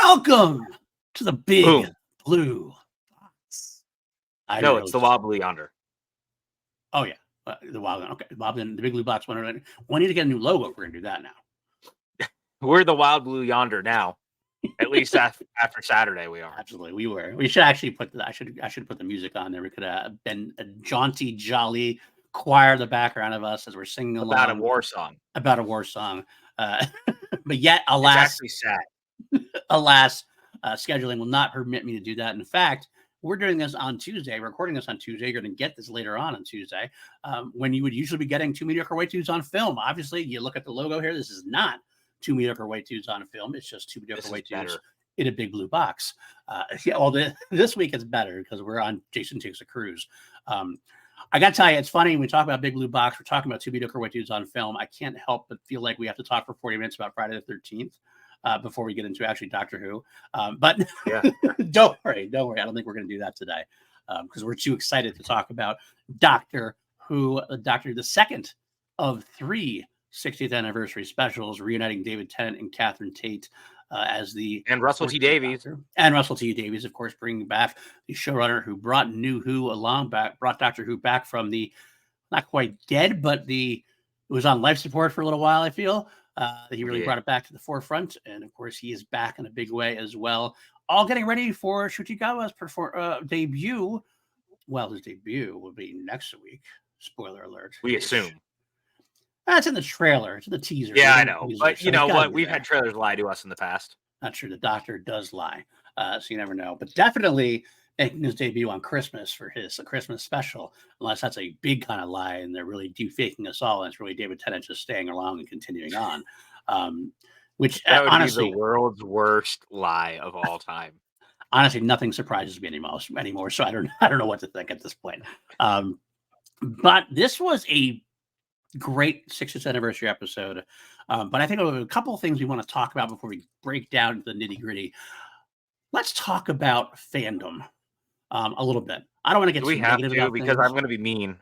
Welcome to the big blue box. No, it's the Wild Blue Yonder. Oh yeah, the Wild. Okay, Bob. Then the big blue box. We need to get a new logo. We're gonna do that now. We're the Wild Blue Yonder now. At least after Saturday, we are. Absolutely, we were. We should actually put I should put the music on there. We could have been a jaunty, jolly choir in the background of us as we're singing along about a war song. But yet, alas, it's actually sad. Alas, scheduling will not permit me to do that. In fact, we're doing this on Tuesday, recording this on Tuesday. You're going to get this later on Tuesday, when you would usually be getting Two Mediocre White Dudes on Film. Obviously, you look at the logo here. This is not Two Mediocre White Dudes on film. It's just Two Mediocre White Dudes in a big blue box. This week it's better because we're on Jason Takes a Cruise. I got to tell you, it's funny when we talk about Big Blue Box, we're talking about Two Mediocre White Dudes on film. I can't help but feel like we have to talk for 40 minutes about Friday the 13th. Before we get into actually Doctor Who. But yeah. Don't worry. I don't think we're going to do that today because we're too excited to talk about Doctor Who, the second of 3 60th anniversary specials, reuniting David Tennant and Catherine Tate as the... And Russell T. Davies. And Russell T. Davies, of course, bringing back the showrunner who brought brought Doctor Who back from the, not quite dead, but it was on life support for a little while, I feel. He really brought it back to the forefront. And of course, he is back in a big way as well. All getting ready for Shuchigawa's debut. Well, his debut will be next week. Spoiler alert. We assume. That's in the trailer. It's in the teaser. Yeah, I know. But you know what? We've had trailers lie to us in the past. Not sure. The Doctor does lie. So you never know. But definitely making his debut on Christmas for his Christmas special, unless that's a big kind of lie and they're really faking us all, and it's really David Tennant just staying along and continuing on. Which that would honestly be the world's worst lie of all time. Honestly, nothing surprises me anymore. So I don't know what to think at this point. But this was a great 60th anniversary episode. But I think a couple of things we want to talk about before we break down the nitty gritty. Let's talk about fandom a little bit. I don't want to get too negative about because things. I'm going to be mean.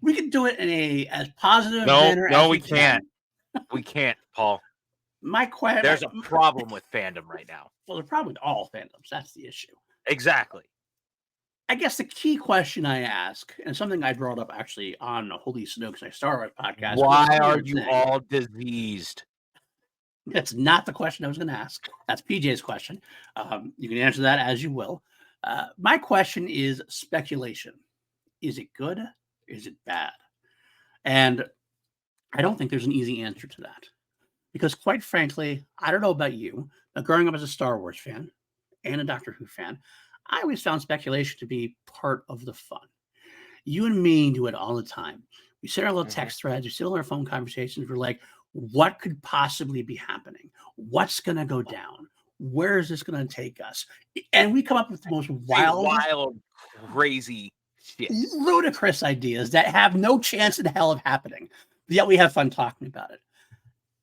We can do it in as positive manner. No, we can't. We can't, Paul. There's a problem with fandom right now. Well, there's a problem with all fandoms. That's the issue. Exactly. I guess the key question I ask, and something I brought up actually on Holy Snooks, my Star Wars podcast. Why are you all diseased? That's not the question I was going to ask. That's PJ's question. You can answer that as you will. My question is speculation. Is it good? Is it bad? And I don't think there's an easy answer to that. Because quite frankly, I don't know about you, but growing up as a Star Wars fan and a Doctor Who fan, I always found speculation to be part of the fun. You and me do it all the time. We sit in our little text threads, we sit in our phone conversations, we're like, what could possibly be happening? What's going to go down? Where is this going to take us? And we come up with the most wild, crazy shit. Ludicrous ideas that have no chance in hell of happening. But yet we have fun talking about it.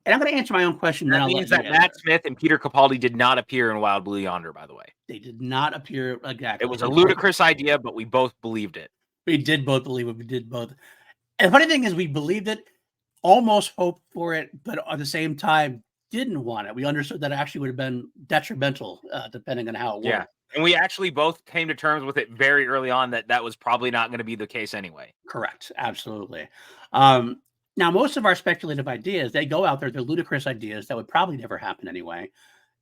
And I'm going to answer my own question. That means that Matt Smith and Peter Capaldi did not appear in Wild Blue Yonder, by the way. They did not appear. Exactly. It was a ludicrous idea, but we both believed it. We did both believe it. We did both. And the funny thing is we believed it, almost hoped for it, but at the same time didn't want it. We understood that it actually would have been detrimental, depending on how it worked. Yeah. And we actually both came to terms with it very early on that was probably not going to be the case anyway. Correct. Absolutely. Now, most of our speculative ideas, they go out there. They're ludicrous ideas that would probably never happen anyway.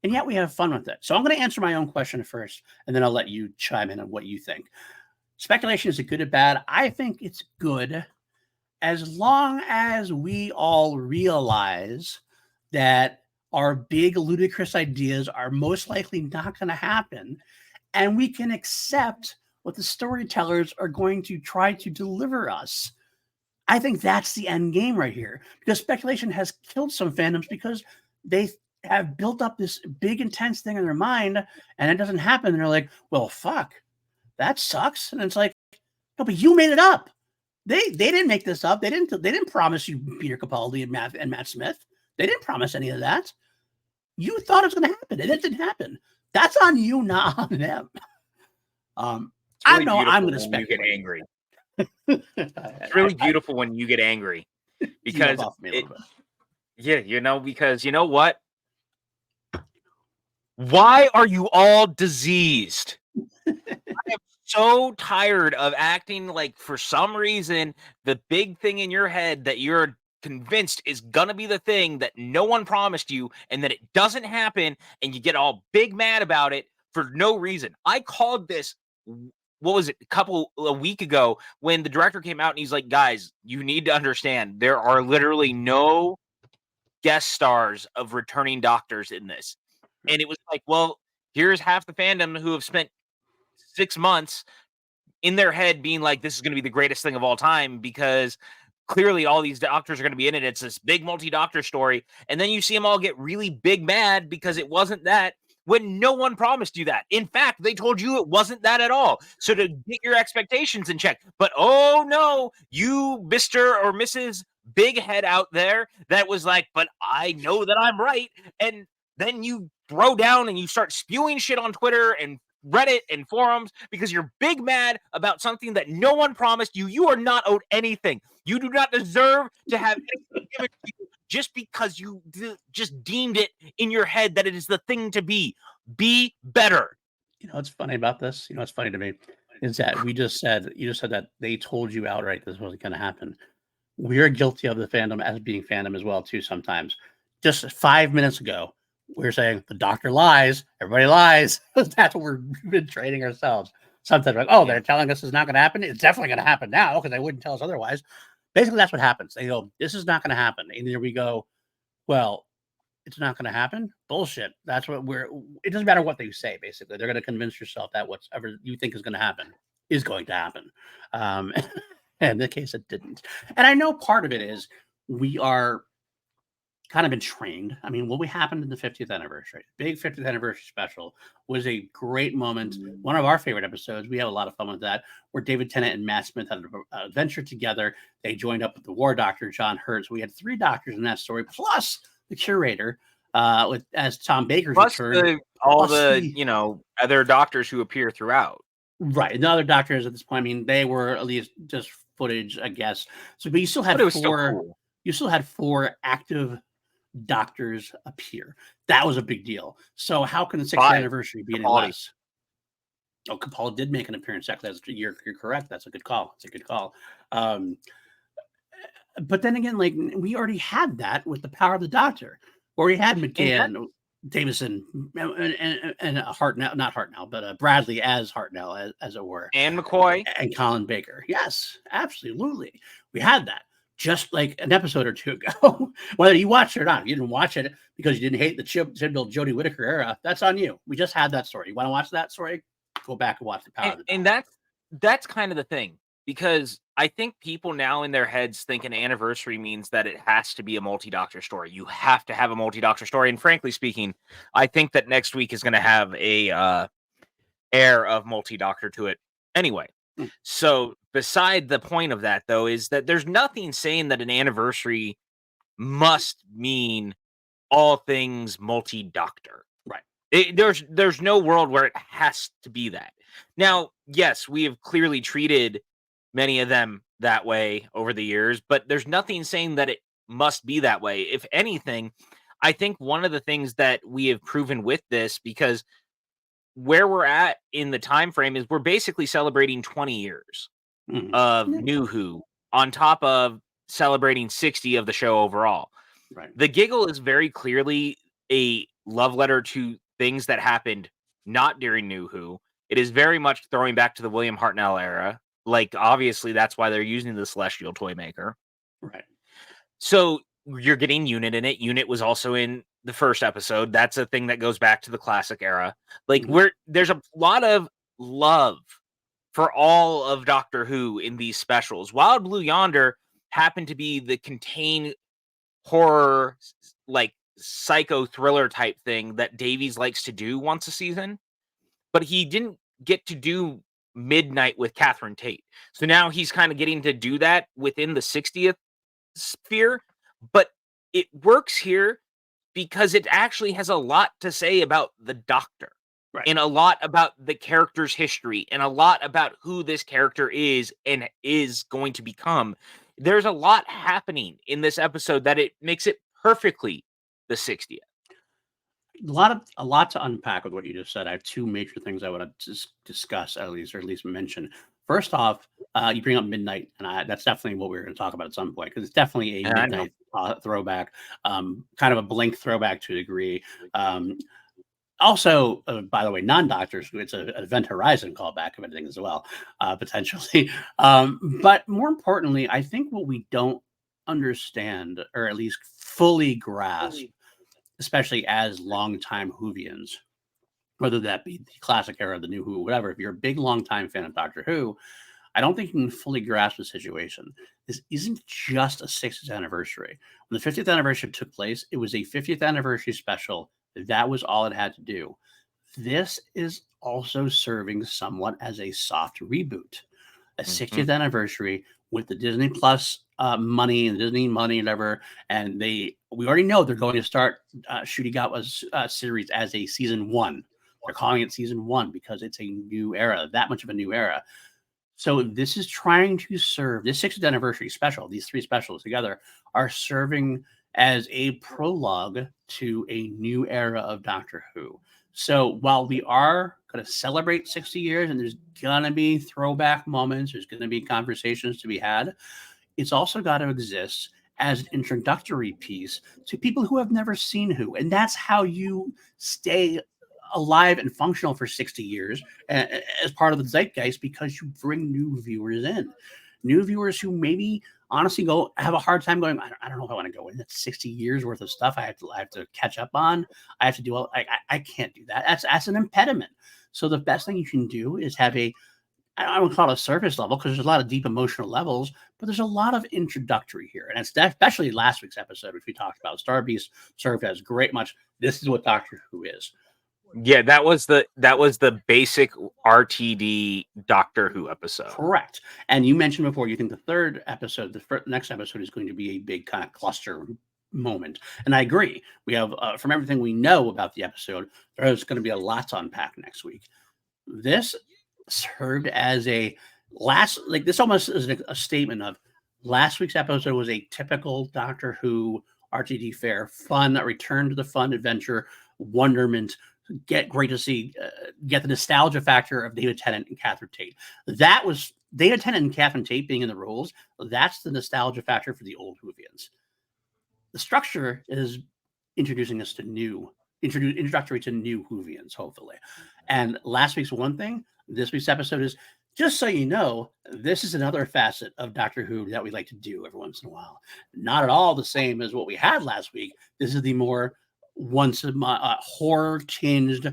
And yet we have fun with it. So I'm going to answer my own question first, and then I'll let you chime in on what you think. Speculation, is it good or bad? I think it's good as long as we all realize that our big ludicrous ideas are most likely not going to happen, and we can accept what the storytellers are going to try to deliver us. I think that's the end game right here, because speculation has killed some fandoms because they have built up this big intense thing in their mind, and it doesn't happen. And they're like, well, fuck, that sucks. And it's like, no, but you made it up. They didn't make this up. They didn't promise you Peter Capaldi and Matt Smith. They didn't promise any of that. You thought it was going to happen, and it didn't happen. That's on you, not on them. Really I know I'm going to speculate. You get angry. It's really beautiful when you get angry because because you know what? Why are you all diseased? I am so tired of acting like for some reason the big thing in your head that you're convinced is gonna be the thing that no one promised you and that it doesn't happen and you get all big mad about it for no reason. I called this, what was it, a week ago when the director came out and he's like, guys, you need to understand there are literally no guest stars of returning doctors in this. And it was like, well, here's half the fandom who have spent 6 months in their head being like, this is going to be the greatest thing of all time because clearly all these doctors are going to be in it. It's this big multi-doctor story. And then you see them all get really big mad because it wasn't that when no one promised you that. In fact, they told you it wasn't that at all. So to get your expectations in check. But oh no, you Mr. or Mrs. Big Head out there that was like, but I know that I'm right. And then you throw down and you start spewing shit on Twitter and Reddit and forums because you're big mad about something that no one promised you. You are not owed anything. You do not deserve to have anything given to you just because you just deemed it in your head that it is the thing to be. Be better. You know what's funny about this? You know what's funny to me is that you just said that they told you outright this wasn't going to happen. We're guilty of the fandom as being fandom as well too sometimes. Just 5 minutes ago, we're saying the doctor lies, everybody lies. That's what we've been training ourselves. Sometimes we're like, oh, they're telling us it's not going to happen. It's definitely going to happen now because they wouldn't tell us otherwise. Basically, that's what happens. They go, this is not going to happen. And then we go, well, it's not going to happen. Bullshit. That's what it doesn't matter what they say, basically. They're going to convince yourself that whatever you think is going to happen is going to happen. And in this case, it didn't. And I know part of it is we are kind of been trained. I mean, what happened in the 50th anniversary, big 50th anniversary special was a great moment. One of our favorite episodes. We had a lot of fun with that, where David Tennant and Matt Smith had an adventure together. They joined up with the war doctor, John Hurt. So we had 3 doctors in that story, plus the curator, as Tom Baker's plus return. All the other doctors who appear throughout. Right. And the other doctors at this point, I mean, they were at least just footage, I guess. So, but you still had 4. Cool. You still had 4 active doctors appear. That was a big deal. So how can the 6th anniversary be any less? Oh, Capaldi did make an appearance. Exactly. You're correct. That's a good call. It's a good call. But then again, like we already had that with the Power of the Doctor, where we had McGann, Davison, and Hartnell, not Hartnell, but Bradley as Hartnell, as it were, and McCoy and Colin Baker. Yes, absolutely. We had that. Just like an episode or 2 ago, whether you watched it or not. If you didn't watch it because you didn't hate the Jodie Whittaker era, that's on you. We just had that story. You want to watch that story? Go back and watch the Power. And that's kind of the thing, because I think people now in their heads think an anniversary means that it has to be a multi-doctor story. You have to have a multi-doctor story. And frankly speaking, I think that next week is going to have a air of multi-doctor to it anyway. So beside the point of that, though, is that there's nothing saying that an anniversary must mean all things multi-doctor. Right. There's no world where it has to be that. Now, yes, we have clearly treated many of them that way over the years, but there's nothing saying that it must be that way. If anything, I think one of the things that we have proven with this, because where we're at in the time frame is we're basically celebrating 20 years of New Who on top of celebrating 60 of the show overall. Right. The Giggle is very clearly a love letter to things that happened not during New Who. It is very much throwing back to the William Hartnell era. Like, obviously, that's why they're using the Celestial toy maker. Right. So you're getting Unit in it. Unit was also in the first episode. That's a thing that goes back to the classic era. Like there's a lot of love for all of Doctor Who in these specials. Wild Blue Yonder happened to be the contained horror like psycho thriller type thing that Davies likes to do once a season, but he didn't get to do Midnight with Catherine Tate. So now he's kind of getting to do that within the 60th sphere, but it works here because it actually has a lot to say about the Doctor. Right. And a lot about the character's history and a lot about who this character is and is going to become. There's a lot happening in this episode that it makes it perfectly the 60th. A lot to unpack with what you just said. I have two major things I want to discuss, at least mention. First off, you bring up Midnight, and that's definitely what we're going to talk about at some point, because it's definitely a Midnight throwback, kind of a Blink throwback to a degree. Also, by the way, non-doctors, it's an Event Horizon callback of anything as well, potentially. But more importantly, I think what we don't understand, or at least fully grasp, especially as longtime Whovians, whether that be the classic era, the new Who, whatever, if you're a big, long-time fan of Doctor Who, I don't think you can fully grasp the situation. This isn't just a 60th anniversary. When the 50th anniversary took place, it was a 50th anniversary special. That was all it had to do. This is also serving somewhat as a soft reboot. A 60th anniversary with the Disney Plus money and Disney money and whatever. And we already know they're going to start Ncuti Gatwa's series as a season 1. They're calling it season 1 because it's a new era, that much of a new era. So this is trying to serve this 60th anniversary special. These 3 specials together are serving as a prologue to a new era of Doctor Who. So while we are going to celebrate 60 years and there's going to be throwback moments, there's going to be conversations to be had, it's also got to exist as an introductory piece to people who have never seen Who. And that's how you stay alive and functional for 60 years as part of the zeitgeist, because you bring new viewers in. New viewers who maybe honestly have a hard time going, I don't know if I want to go in. That's 60 years worth of stuff I have to catch up on. I have to do I can't do that. That's an impediment. So the best thing you can do is have I don't call it a surface level, because there's a lot of deep emotional levels, but there's a lot of introductory here. And it's especially last week's episode, which we talked about. Star Beast served as great much. This is what Doctor Who is. Yeah, that was the basic RTD Doctor Who episode. Correct. And you mentioned before, you think the third episode, the next episode, is going to be a big kind of cluster moment. And I agree. We have, from everything we know about the episode, there's going to be a lot to unpack next week. This served as this almost is a statement of last week's episode was a typical Doctor Who RTD fare, fun, a return to the fun adventure, wonderment, get the nostalgia factor of David Tennant and Catherine Tate. That was David Tennant and Catherine Tate being in the roles. That's the nostalgia factor for the old Whovians. The structure is introducing us to introductory to new Whovians, hopefully. And last week's one thing, this week's episode is, just so you know, this is another facet of Doctor Who that we like to do every once in a while. Not at all the same as what we had last week. This is the more horror tinged,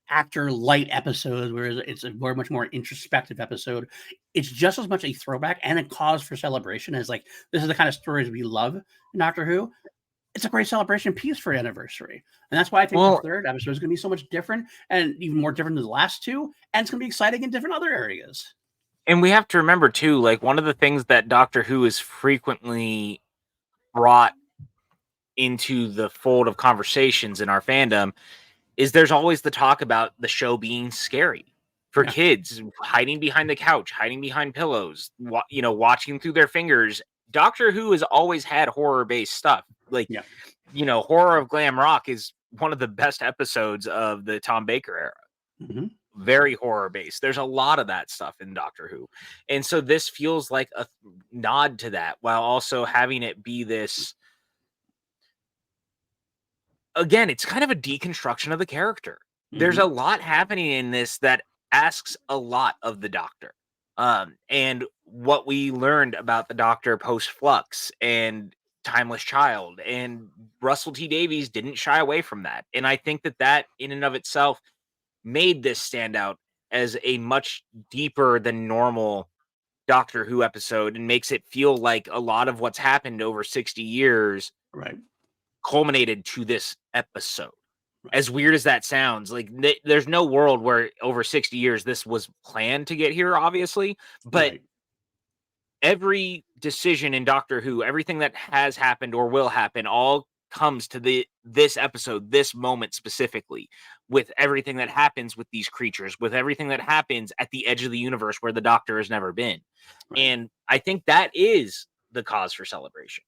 actor light episodes, whereas it's a much more introspective episode. It's just as much a throwback and a cause for celebration as this is the kind of stories we love in Doctor Who. It's a great celebration piece for anniversary. And that's why I think the third episode is going to be so much different, and even more different than the last two. And it's going to be exciting in different other areas. And we have to remember too, one of the things that Doctor Who is frequently brought into the fold of conversations in our fandom is there's always the talk about the show being scary for kids, hiding behind the couch, hiding behind pillows, watching through their fingers. Doctor Who has always had horror-based stuff. Horror of Glam Rock is one of the best episodes of the Tom Baker era. Mm-hmm. Very horror-based. There's a lot of that stuff in Doctor Who. And so this feels like a nod to that, while also having it be this, again, it's kind of a deconstruction of the character. Mm-hmm. There's a lot happening in this that asks a lot of the Doctor. And what we learned about the Doctor post-Flux and Timeless Child, and Russell T Davies didn't shy away from that. And I think that in and of itself made this stand out as a much deeper than normal Doctor Who episode, and makes it feel like a lot of what's happened over 60 years culminated to this episode. As weird as that sounds, like there's no world where over 60 years this was planned to get here, obviously, but Right. every decision in Doctor Who, everything that has happened or will happen, all comes to this episode, this moment specifically, with everything that happens with these creatures, with everything that happens at the edge of the universe where the Doctor has never been. Right. And I think that is the cause for celebration.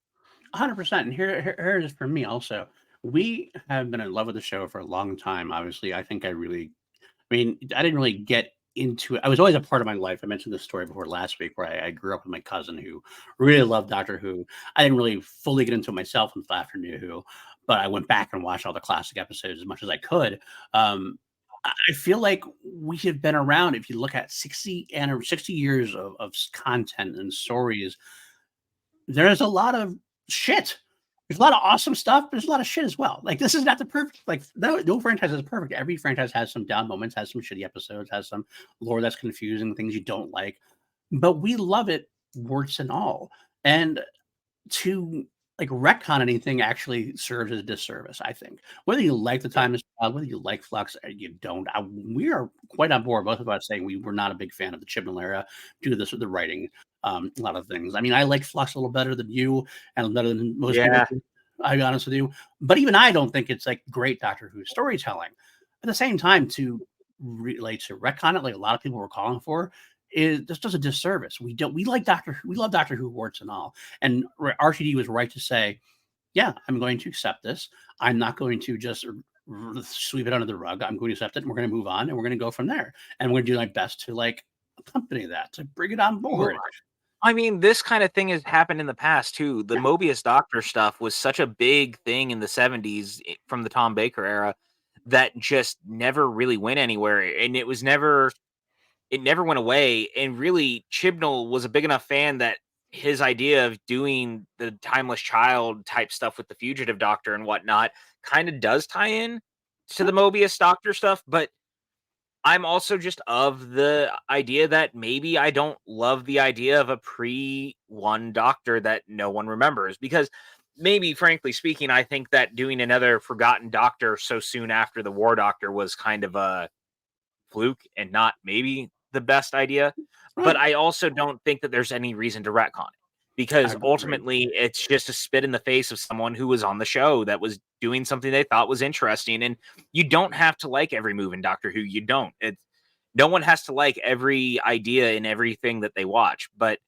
100%. And here it is for me also. We have been in love with the show for a long time. Obviously, I mean, I didn't really get into it. I was always a part of my life. I mentioned this story before last week where I grew up with my cousin who really loved Doctor Who. I didn't really fully get into it myself until after New Who, but I went back and watched all the classic episodes as much as I could. I feel like we have been around. If you look at 60 years of content and stories, there's a lot of shit. There's a lot of awesome stuff, but there's a lot of shit as well. Like this is not the perfect. Like no franchise is perfect. Every franchise has some down moments, has some shitty episodes, has some lore that's confusing, things you don't like. But we love it, warts and all. And to like retcon anything actually serves as a disservice, I think. Whether you like the time, whether you like Flux or you don't, we are quite on board, both of us, saying we were not a big fan of the Chibnall era due to this with the writing, a lot of things. I mean, I like Flux a little better than you and better than most people Yeah. do, I'll be honest with you. But even I don't think it's like great Doctor Who storytelling. At the same time, to relate to retcon it, like a lot of people were calling for, is this does a disservice. We like Doctor Who, we love Doctor Who warts and all. And RTD was right to say, yeah, I'm going to accept this. I'm not going to just sweep it under the rug. I'm going to accept it, and we're going to move on, and we're going to go from there. And we're going to do my best to like accompany that, to bring it on Well, board. I mean, this kind of thing has happened in the past too. The Yeah, Mobius Doctor stuff was such a big thing in the 70s from the Tom Baker era that just never really went anywhere. And it never went away. And really, Chibnall was a big enough fan that his idea of doing the Timeless Child type stuff with the Fugitive Doctor and whatnot kind of does tie in to the Mobius Doctor stuff. But I'm also just of the idea that maybe I don't love the idea of a pre-one Doctor that no one remembers, because maybe, frankly speaking, I think that doing another forgotten Doctor so soon after the War Doctor was kind of a fluke and not maybe the best idea. But right. I also don't think that there's any reason to retcon it, I because agree. ultimately it's just a spit in the face of someone who was on the show that was doing something they thought was interesting. And you don't have to like every move in Doctor Who. You don't. It's no one has to like every idea in everything that they watch. But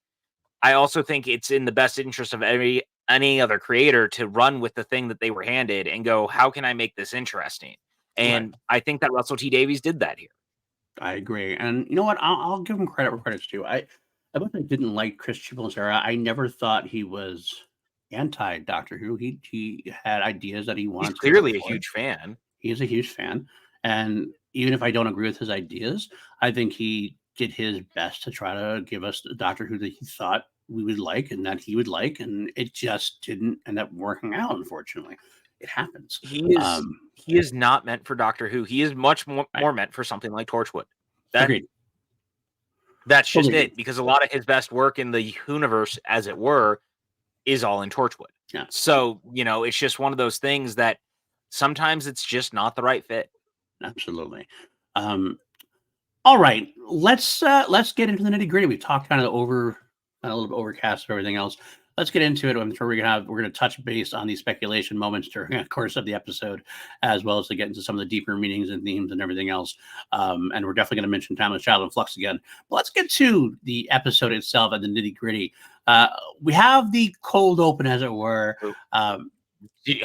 I also think it's in the best interest of any other creator to run with the thing that they were handed and go, how can I make this interesting? Right. And I think that Russell T Davies did that here. I agree. And you know what? I'll give him credit where credit's due. I wasn't didn't like Chris Chibnall's era. I never thought he was anti Doctor Who. He had ideas that he He's wanted to go clearly a for. huge fan. He's a huge fan. And even if I don't agree with his ideas, I think he did his best to try to give us the Doctor Who that he thought we would like and that he would like. And it just didn't end up working out, unfortunately. It happens. He is Um, he is not meant for Doctor Who. He is much right. more meant for something like Torchwood. That Agreed. that's just Totally it, agreed. because a lot of his best work in the universe, as it were, is all in Torchwood. Yeah, So, it's just one of those things that sometimes it's just not the right fit. absolutely. Um, All right, let's get into the nitty gritty. We've talked kind of a little bit overcast and everything else. Let's get into it. I'm sure we're gonna touch base on these speculation moments during the course of the episode, as well as to get into some of the deeper meanings and themes and everything else. And we're definitely gonna mention Timeless Child and Flux again. But let's get to the episode itself and the nitty gritty. We have the cold open, as it were. So,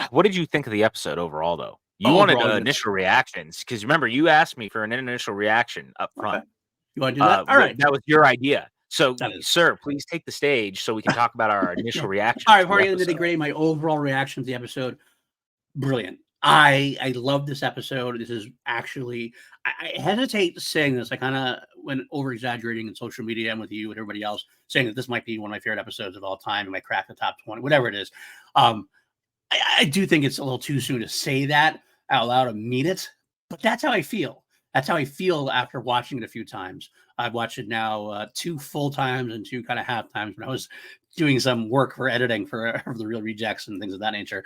what did you think of the episode overall, though? You wanted Overall, yes. initial reactions, because remember, you asked me for an initial reaction up Okay, front. you want to do that? All right, That was your idea. So, that is. sir, please take the stage so we can talk about our initial reactions All right, to before the I get into the episode. nitty gritty, my overall reaction to the episode. Brilliant. I love this episode. This is actually I hesitate saying this. I kind of went over exaggerating in social media and with you and everybody else, saying that this might be one of my favorite episodes of all time. It might crack the top 20, whatever it is. Um, I do think it's a little too soon to say that out loud and mean it, but that's how I feel. That's how I feel after watching it a few times. I've watched it now 2 full times and 2 kind of half times when I was doing some work for editing for the Real Rejects and things of that nature.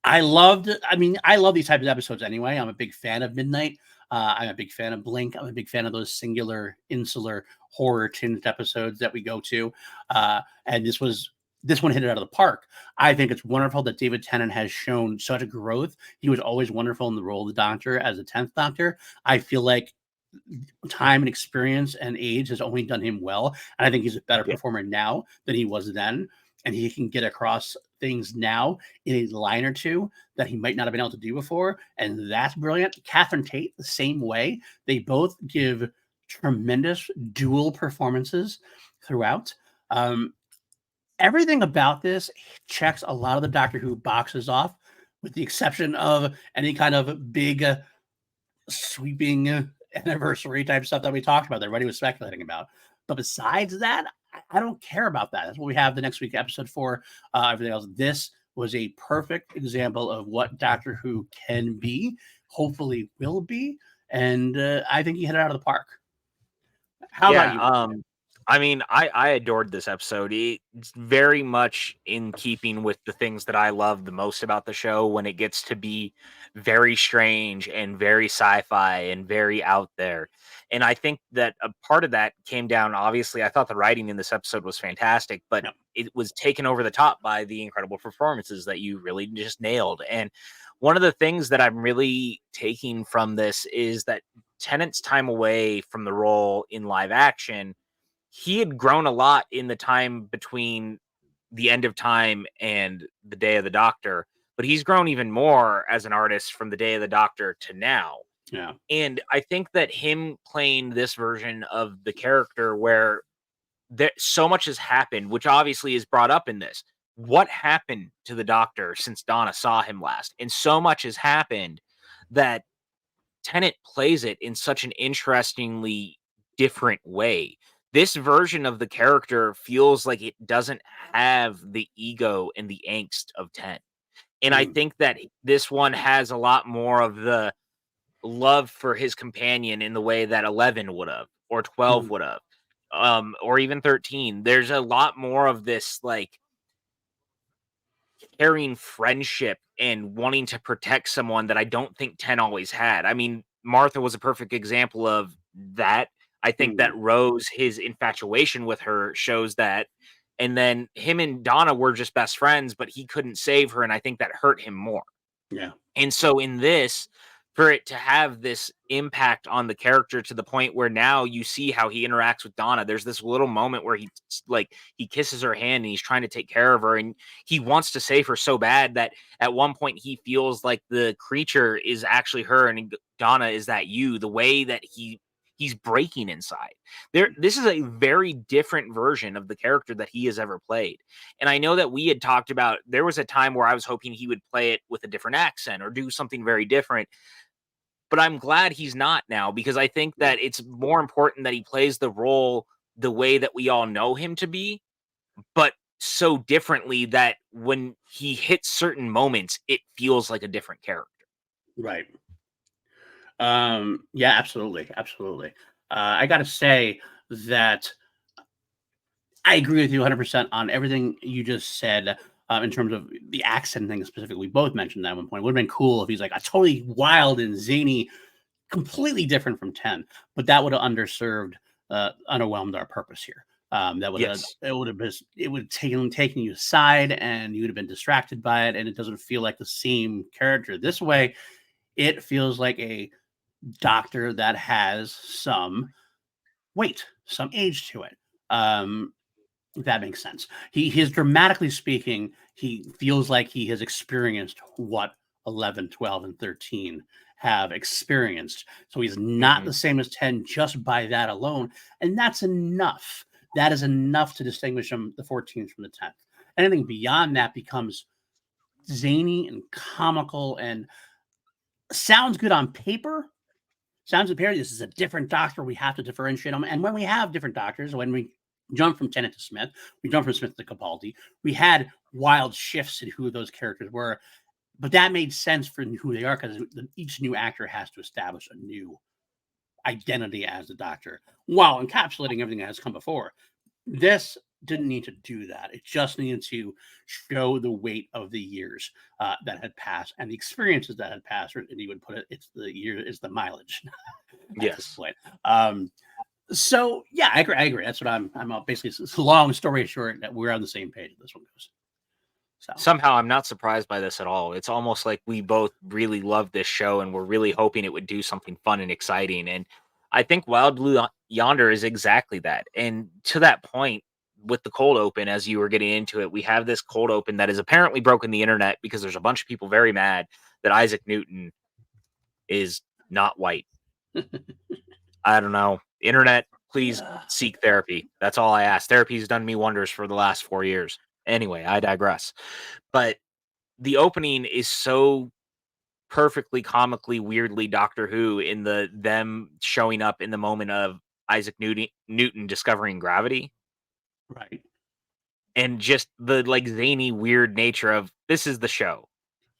I loved. I mean, I love these types of episodes anyway. I'm a big fan of Midnight. I'm a big fan of Blink. I'm a big fan of those singular, insular, horror tinged episodes that we go to. And this one hit it out of the park. I think it's wonderful that David Tennant has shown such a growth. He was always wonderful in the role of the Doctor as the 10th Doctor. I feel like time and experience and age has only done him well. And I think he's a better Yeah. performer now than he was then. And he can get across things now in a line or two that he might not have been able to do before. And that's brilliant. Catherine Tate, the same way. They both give tremendous dual performances throughout. Everything about this checks a lot of the Doctor Who boxes off, with the exception of any kind of big sweeping anniversary type stuff that we talked about that everybody was speculating about. But besides that, I don't care about that. That's what we have the next week episode for. Everything else. This was a perfect example of what Doctor Who can be, hopefully will be, and I think he hit it out of the park. How about Yeah, you? I mean, I adored this episode. It's very much in keeping with the things that I love the most about the show when it gets to be very strange and very sci-fi and very out there. And I think that a part of that came down, obviously, I thought the writing in this episode was fantastic, but No. it was taken over the top by the incredible performances that you really just nailed. And one of the things that I'm really taking from this is that Tennant's time away from the role in live action, he had grown a lot in the time between the end of time and the day of the Doctor, but he's grown even more as an artist from the day of the Doctor to now. Yeah. And I think that him playing this version of the character where there so much has happened, which obviously is brought up in this. What happened to the Doctor since Donna saw him last? And so much has happened that Tennant plays it in such an interestingly different way. This version of the character feels like it doesn't have the ego and the angst of 10. And I Mm. think that this one has a lot more of the love for his companion in the way that 11 would have, or 12 Mm. would have, or even 13. There's a lot more of this like caring friendship and wanting to protect someone that I don't think 10 always had. I mean, Martha was a perfect example of that. I think Mm. that Rose, his infatuation with her shows that. And then him and Donna were just best friends, but he couldn't save her. And I think that hurt him more. Yeah. And so in this, for it to have this impact on the character to the point where now you see how he interacts with Donna. There's this little moment where he kisses her hand and he's trying to take care of her and he wants to save her so bad that at one point he feels like the creature is actually her and Donna, is that you? The way that he's breaking inside. This is a very different version of the character that he has ever played. And I know that we had talked about, there was a time where I was hoping he would play it with a different accent or do something very different. But I'm glad he's not now, because I think that it's more important that he plays the role the way that we all know him to be, but so differently that when he hits certain moments, it feels like a different character. Right. Yeah, absolutely. Absolutely. I got to say that I agree with you 100% on everything you just said in terms of the accent thing specifically. We both mentioned that at one point. It would have been cool if he's like a totally wild and zany, completely different from 10, but that would have underserved, underwhelmed our purpose here. That would have Yes. it would have been it would have taken you aside and you would have been distracted by it, and it doesn't feel like the same character. This way, it feels like a doctor that has some weight, some age to it. If that makes sense. He is dramatically speaking, he feels like he has experienced what 11, 12, and 13 have experienced. So he's not Hmm. the same as 10 just by that alone. And that's enough. That is enough to distinguish him, the 14th from the 10th. Anything beyond that becomes zany and comical and sounds good on paper. Sounds on paper. This is a different doctor. We have to differentiate them. And when we have different doctors, when we jump from Tennant to Smith, we jump from Smith to Capaldi. We had wild shifts in who those characters were, but that made sense for who they are because each new actor has to establish a new identity as the doctor while encapsulating everything that has come before. This didn't need to do that. It just needed to show the weight of the years that had passed and the experiences that had passed. And he would put it, it's the mileage at this Yes. point. So yeah, I agree. That's what I'm basically. It's a long story short that we're on the same page. This one goes. So Somehow I'm not surprised by this at all. It's almost like we both really love this show and we're really hoping it would do something fun and exciting. And I think Wild Blue Yonder is exactly that. And to that point, with the cold open, as you were getting into it, we have this cold open that has apparently broken the internet because there's a bunch of people very mad that Isaac Newton is not white. I don't know. Internet, please seek therapy. That's all I ask. Therapy's done me wonders for the last 4 years. Anyway, I digress. But the opening is so perfectly comically weirdly Doctor Who in them showing up in the moment of Isaac Newton discovering gravity, right, and just the like zany weird nature of this is the show,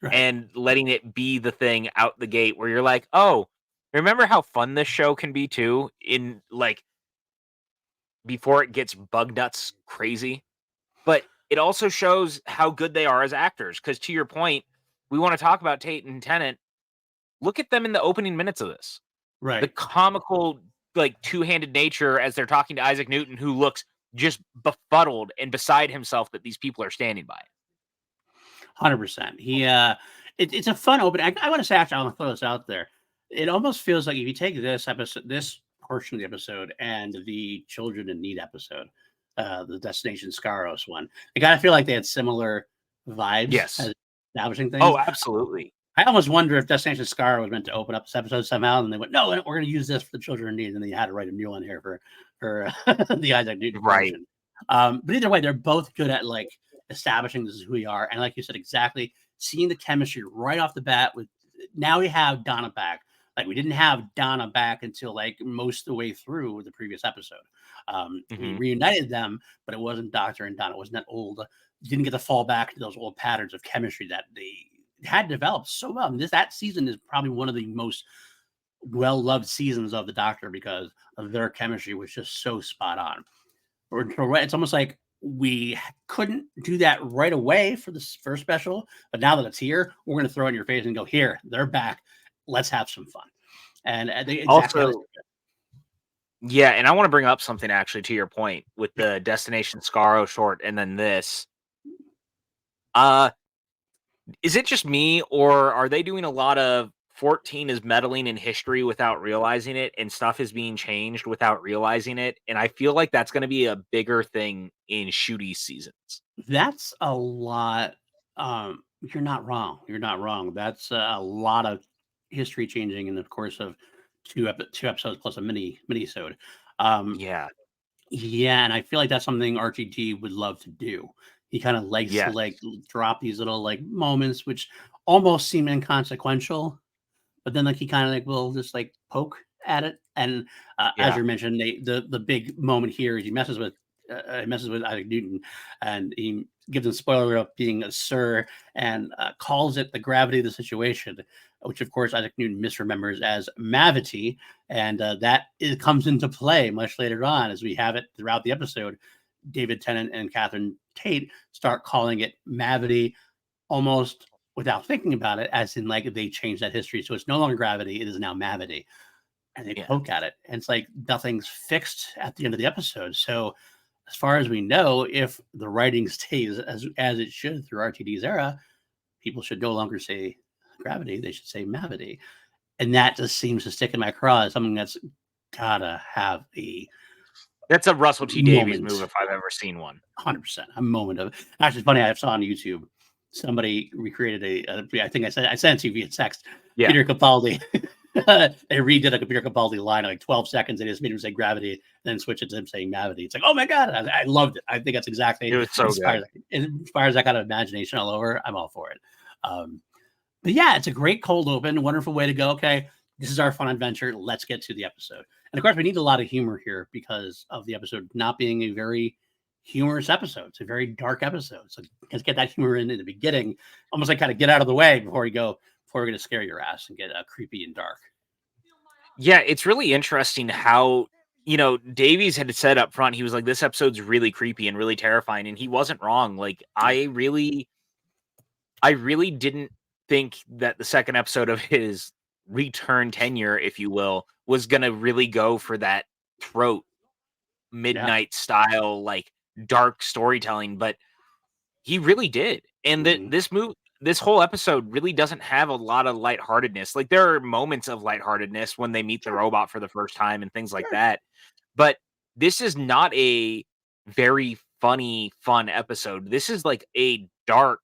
right. and letting it be the thing out the gate where you're like, oh, remember how fun this show can be too, in like before it gets bug nuts crazy. But it also shows how good they are as actors, because to your point, we want to talk about Tate and Tennant. Look at them in the opening minutes of this. The Right. comical, like, two-handed nature as they're talking to Isaac Newton, who looks just befuddled and beside himself that these people are standing by. 100%. It's a fun open. I want to say, actually, I want to throw this out there. It almost feels like if you take this episode, this portion of the episode, and the Children in Need episode, the Destination Scaros one, I kind of feel like they had similar vibes Yes. as establishing things. Oh, absolutely. I almost wonder if Destination Scar was meant to open up this episode somehow, and they went, "No, we're going to use this for the Children in Need," and then you had to write a new one here for the Isaac Newton Right. version. But either way, they're both good at like establishing this is who we are, and like you said, exactly seeing the chemistry right off the bat. With now we have Donna back. Like we didn't have Donna back until like most of the way through the previous episode. We reunited them, but it wasn't Doctor and Donna. It wasn't that old. Didn't get to fall back to those old patterns of chemistry that they had developed so well. And that season is probably one of the most well-loved seasons of the Doctor because of their chemistry was just so spot on. It's almost like we couldn't do that right away for this first special, but now that it's here, we're going to throw it in your face and go, here, they're back. Let's have some fun. And they exactly Also, yeah, and I want to bring up something actually to your point with the Destination Scaro short and then this. Is it just me, or are they doing a lot of 14 is meddling in history without realizing it, and stuff is being changed without realizing it? And I feel like that's going to be a bigger thing in Shooty seasons. that's a lot. You're not wrong. You're not wrong. That's a lot of history changing in the course of two episodes plus a mini-sode. Yeah. Yeah, and I feel like that's something RTD would love to do. He kind of likes to Yes. like drop these little like moments which almost seem inconsequential, but then like he kind of like will just like poke at it. And as Yeah. you mentioned, the big moment here is he messes with Isaac Newton, and he gives him spoiler of being a sir and calls it the gravity of the situation, which of course Isaac Newton misremembers as mavity, and comes into play much later on as we have it throughout the episode. David Tennant and Catherine Tate start calling it mavity almost without thinking about it, as in like they changed that history. So it's no longer gravity, it is now mavity. And they Yeah. poke at it. And it's like nothing's fixed at the end of the episode. So as far as we know, if the writing stays as it should through RTD's era, people should no longer say gravity, they should say mavity. And that just seems to stick in my craw as something that's gotta have That's a Russell T Davies moment. move if I've ever seen one. 100%. A moment of actually funny. I saw on YouTube somebody recreated I think I sent it to you via text. Yeah. Peter Capaldi. They redid a Peter Capaldi line in like 12 seconds. They just made him say gravity, and then switch it to him saying mavity. It's like, oh my god, I loved it. I think that's exactly It was so good. It inspires that kind of imagination all over. I'm all for it. But yeah, it's a great cold open, wonderful way to go. Okay, this is our fun adventure. Let's get to the episode. And of course, we need a lot of humor here because of the episode not being a very humorous episode. It's a very dark episode. So let's get that humor in the beginning, almost like kind of get out of the way before we're going to scare your ass and get creepy and dark. Yeah, it's really interesting how Davies had said up front, he was like, this episode's really creepy and really terrifying. And he wasn't wrong. Like, I really didn't think that the second episode of his return tenure, if you will, was going to really go for that throat Yeah. midnight style, like dark storytelling. But he really did. And this whole episode really doesn't have a lot of lightheartedness. Like, there are moments of lightheartedness when they meet the robot for the first time and things like Sure. that. But this is not a very funny, fun episode. This is like a dark,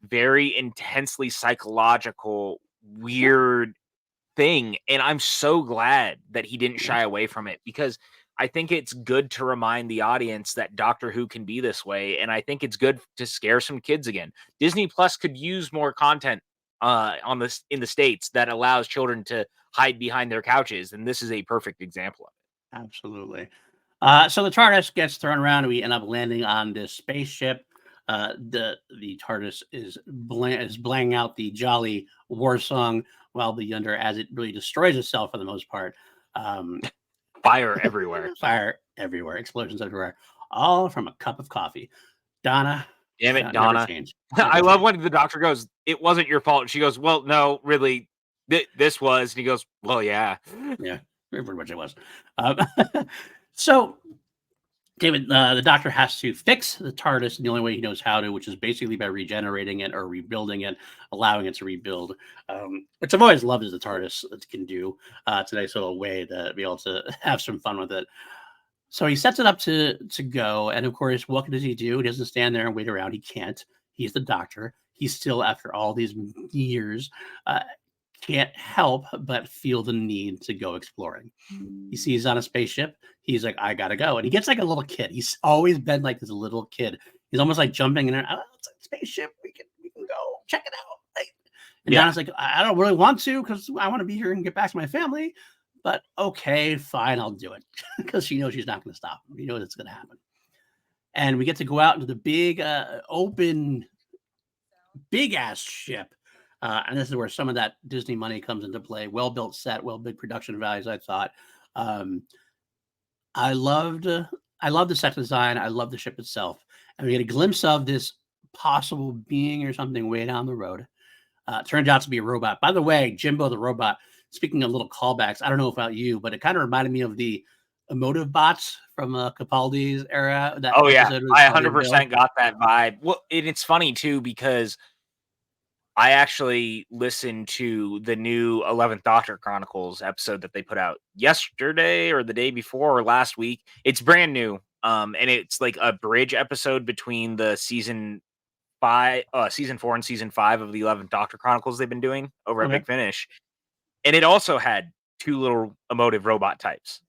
very intensely psychological, Sure. weird thing. And I'm so glad that he didn't Yeah. shy away from it, because I think it's good to remind the audience that Doctor Who can be this way. And I think it's good to scare some kids again. Disney Plus could use more content on this in the States that allows children to hide behind their couches. And this is a perfect example of it. Absolutely. So the TARDIS gets thrown around. We end up landing on this spaceship. The TARDIS is blaying out the jolly war song while the Yonder, as it really destroys itself for the most part. Fire everywhere. Fire everywhere, explosions everywhere, all from a cup of coffee. Donna, Damn it, never Donna. change. I Never love change. when the doctor goes, "It wasn't your fault." She goes, "Well, no, really, this was." And he goes, "Well, yeah." Yeah, pretty much it was. Um, so David, the doctor has to fix the TARDIS in the only way he knows how to, which is basically by regenerating it or rebuilding it, allowing it to rebuild, which I've always loved as the TARDIS can do. It's a nice little way to be able to have some fun with it. So he sets it up to go, and of course, what does he do? He doesn't stand there and wait around. He can't. He's the doctor. He's still, after all these years, uh, can't help but feel the need to go exploring. He sees on a spaceship. He's like, I gotta go, and he gets like a little kid. He's always been like this little kid. He's almost like jumping in. Oh, it's a spaceship. We can go check it out. Like, and Yeah. Donna's like, I don't really want to because I want to be here and get back to my family. But okay, fine, I'll do it because she knows she's not going to stop him. You know it's going to happen. And we get to go out into the big, open, big ass ship. And this is where some of that Disney money comes into play. Well built set, well big production values. I thought. Um, I loved the set design. I love the ship itself, and we get a glimpse of this possible being or something way down the road. Turns out to be a robot. By the way, Jimbo the robot. Speaking of little callbacks, I don't know about you, but it kind of reminded me of the emotive bots from Capaldi's era. That Oh yeah, episode with I Capaldi and Bill. 100% got that vibe. Well, and it's funny too, because I actually listened to the new 11th Doctor Chronicles episode that they put out yesterday or the day before or last week. It's brand new. And it's like a bridge episode between the season 4 and season 5 of the 11th Doctor Chronicles they've been doing over at Okay. Big Finish. And it also had two little emotive robot types.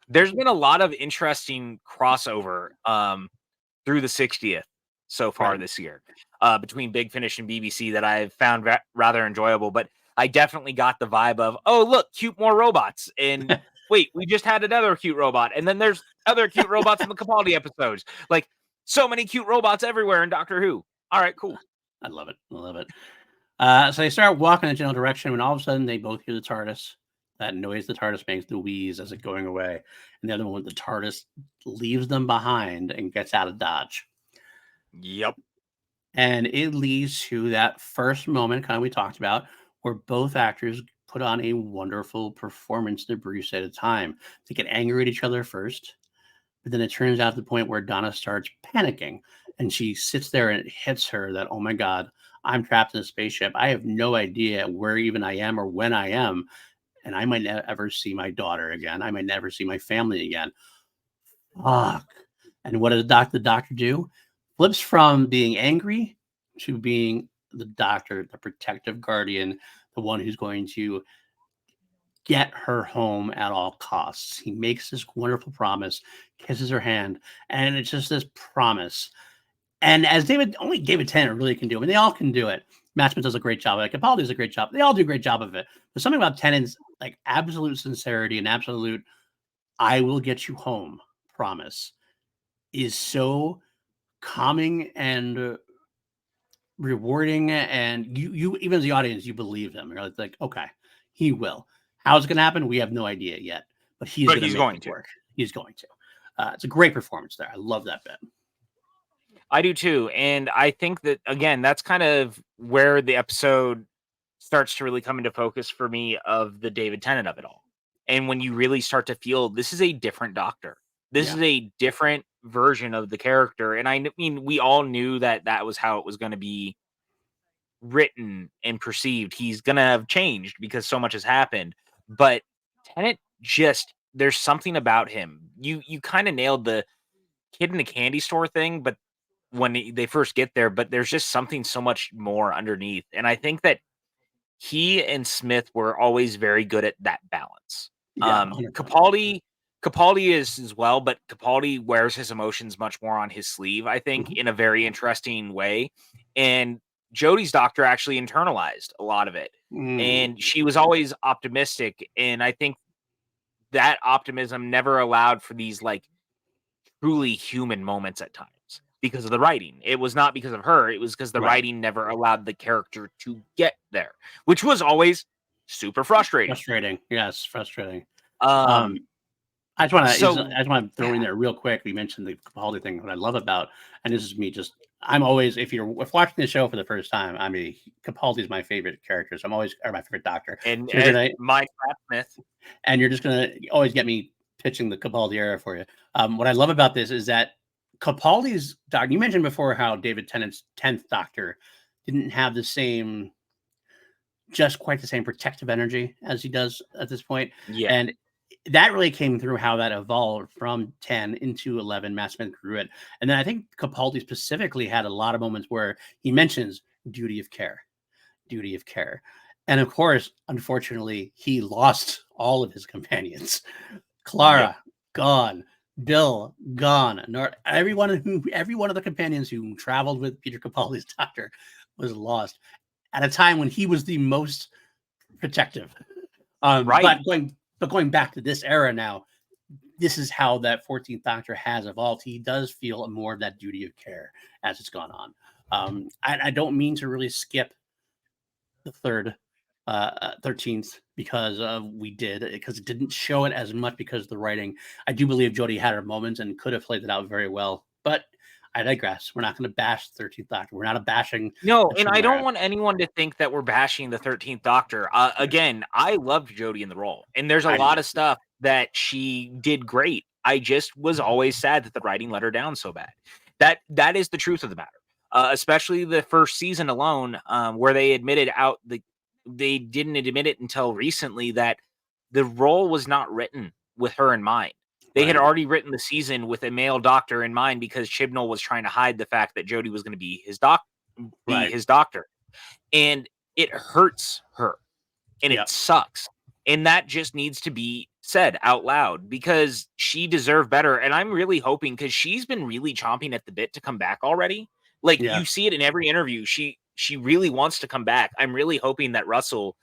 There's been a lot of interesting crossover through the 60th so far Right. this year, between Big Finish and BBC that I've found rather enjoyable. But I definitely got the vibe of, oh, look, cute more robots. And wait, we just had another cute robot. And then there's other cute robots in the Capaldi episodes. Like, so many cute robots everywhere in Doctor Who. All right, cool. I love it. I love it. So they start walking in a general direction when all of a sudden they both hear the TARDIS. That noise the TARDIS makes, the wheeze as it going away. And the other one, the TARDIS leaves them behind and gets out of Dodge. Yep. And it leads to that first moment, kind of we talked about, where both actors put on a wonderful performance to Bruce at a time. They get angry at each other first, but then it turns out to the point where Donna starts panicking and she sits there and it hits her that, oh my God, I'm trapped in a spaceship. I have no idea where even I am or when I am. And I might never see my daughter again. I might never see my family again. Fuck. And what does the doctor do? Flips from being angry to being the doctor, the protective guardian, the one who's going to get her home at all costs. He makes this wonderful promise, kisses her hand, and it's just this promise. And as only David Tennant really can do. I mean, they all can do it. Matt Smith does a great job of it. Capaldi does a great job. They all do a great job of it. But something about Tennant's like absolute sincerity and absolute "I will get you home" promise is so calming and rewarding. And you even as the audience, you believe him. You're like, okay, he will. How it's going to happen, we have no idea yet. but he's But going to he's make going it to. work. He's going to. It's a great performance there. I love that bit. I do too. And I think that, again, that's kind of where the episode starts to really come into focus for me of the David Tennant of it all. And when you really start to feel this is a different Doctor. This Yeah. is a different version of the character. And I mean, we all knew that that was how it was going to be written and perceived. He's going to have changed because so much has happened. But Tennant just, there's something about him. You kind of nailed the kid in the candy store thing, but when they first get there, but there's just something so much more underneath. And I think that he and Smith were always very good at that balance. Yeah. 100%. Capaldi is as well, but Capaldi wears his emotions much more on his sleeve, I think, in a very interesting way. And Jodie's Doctor actually internalized a lot of it. And she was always optimistic. And I think that optimism never allowed for these like truly human moments at times because of the writing. It was not because of her. It was because the Right. writing never allowed the character to get there, which was always super frustrating. Frustrating. Yes, frustrating. Um, I just want to so throw in there real quick. We mentioned the Capaldi thing. What I love about, and this is me just, I'm always, if watching the show for the first time, I mean, Capaldi is my favorite character. So I'm always, or my favorite Doctor. and So you're gonna, my Smith, and you're just gonna always get me pitching the Capaldi era for you. What I love about this is that Capaldi's Doctor. You mentioned before how David Tennant's 10th Doctor didn't have the same, just quite the same protective energy as he does at this point. yeah, And that really came through how that evolved from 10 into 11. Matt Smith grew it. And then I think Capaldi specifically had a lot of moments where he mentions duty of care. And of course, unfortunately, he lost all of his companions. Clara, gone. Bill, gone. Every one of the companions who traveled with Peter Capaldi's Doctor was lost at a time when he was the most protective. right. But going back to this era now, this is how that 14th Doctor has evolved. He does feel more of that duty of care as it's gone on. I don't mean to really skip the 13th because it didn't show it as much because of the writing. I do believe Jodie had her moments and could have played it out very well, but I digress. We're not going to bash the 13th Doctor. We're not bashing. No, and I don't want anyone to think that we're bashing the 13th Doctor. Again, I loved Jodie in the role, and there's a lot of stuff that she did great. I just was always sad that the writing let her down so bad. That is the truth of the matter. Especially the first season alone, where they didn't admit it until recently that the role was not written with her in mind. They had already written the season with a male doctor in mind because Chibnall was trying to hide the fact that Jodie was going to be his doctor. And it hurts her and it sucks. And that just needs to be said out loud because she deserved better. And I'm really hoping because she's been really chomping at the bit to come back already. Like you see it in every interview. She really wants to come back. I'm really hoping that Russell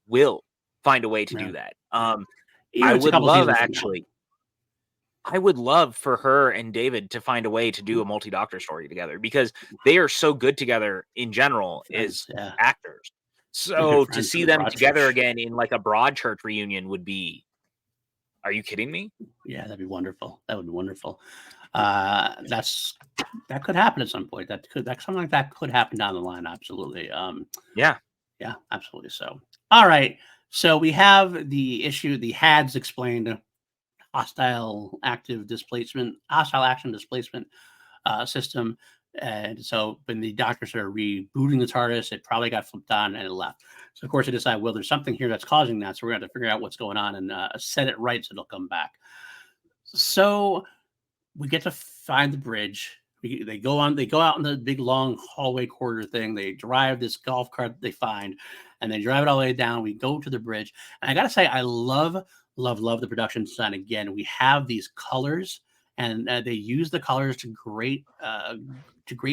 will find a way to do that. I would love for her and David to find a way to do a multi-Doctor story together because they are so good together in general as actors. So to see them together again in like a Broadchurch reunion would be, are you kidding me? Yeah, that'd be wonderful. That would be wonderful. That could happen at some point. Something like that could happen down the line. Absolutely. Yeah, absolutely. So, all right. So we have the issue, the HADS explained, hostile action displacement system. And so when the Doctor started rebooting the TARDIS, it probably got flipped on and it left. So of course they decide, well, there's something here that's causing that. So we're going to have to figure out what's going on and set it right so it'll come back. So we get to find the bridge. They go out in the big long hallway corridor thing. They drive this golf cart they find, and they drive it all the way down. We go to the bridge, and I gotta say, I love the production design. Again, we have these colors, and they use the colors to great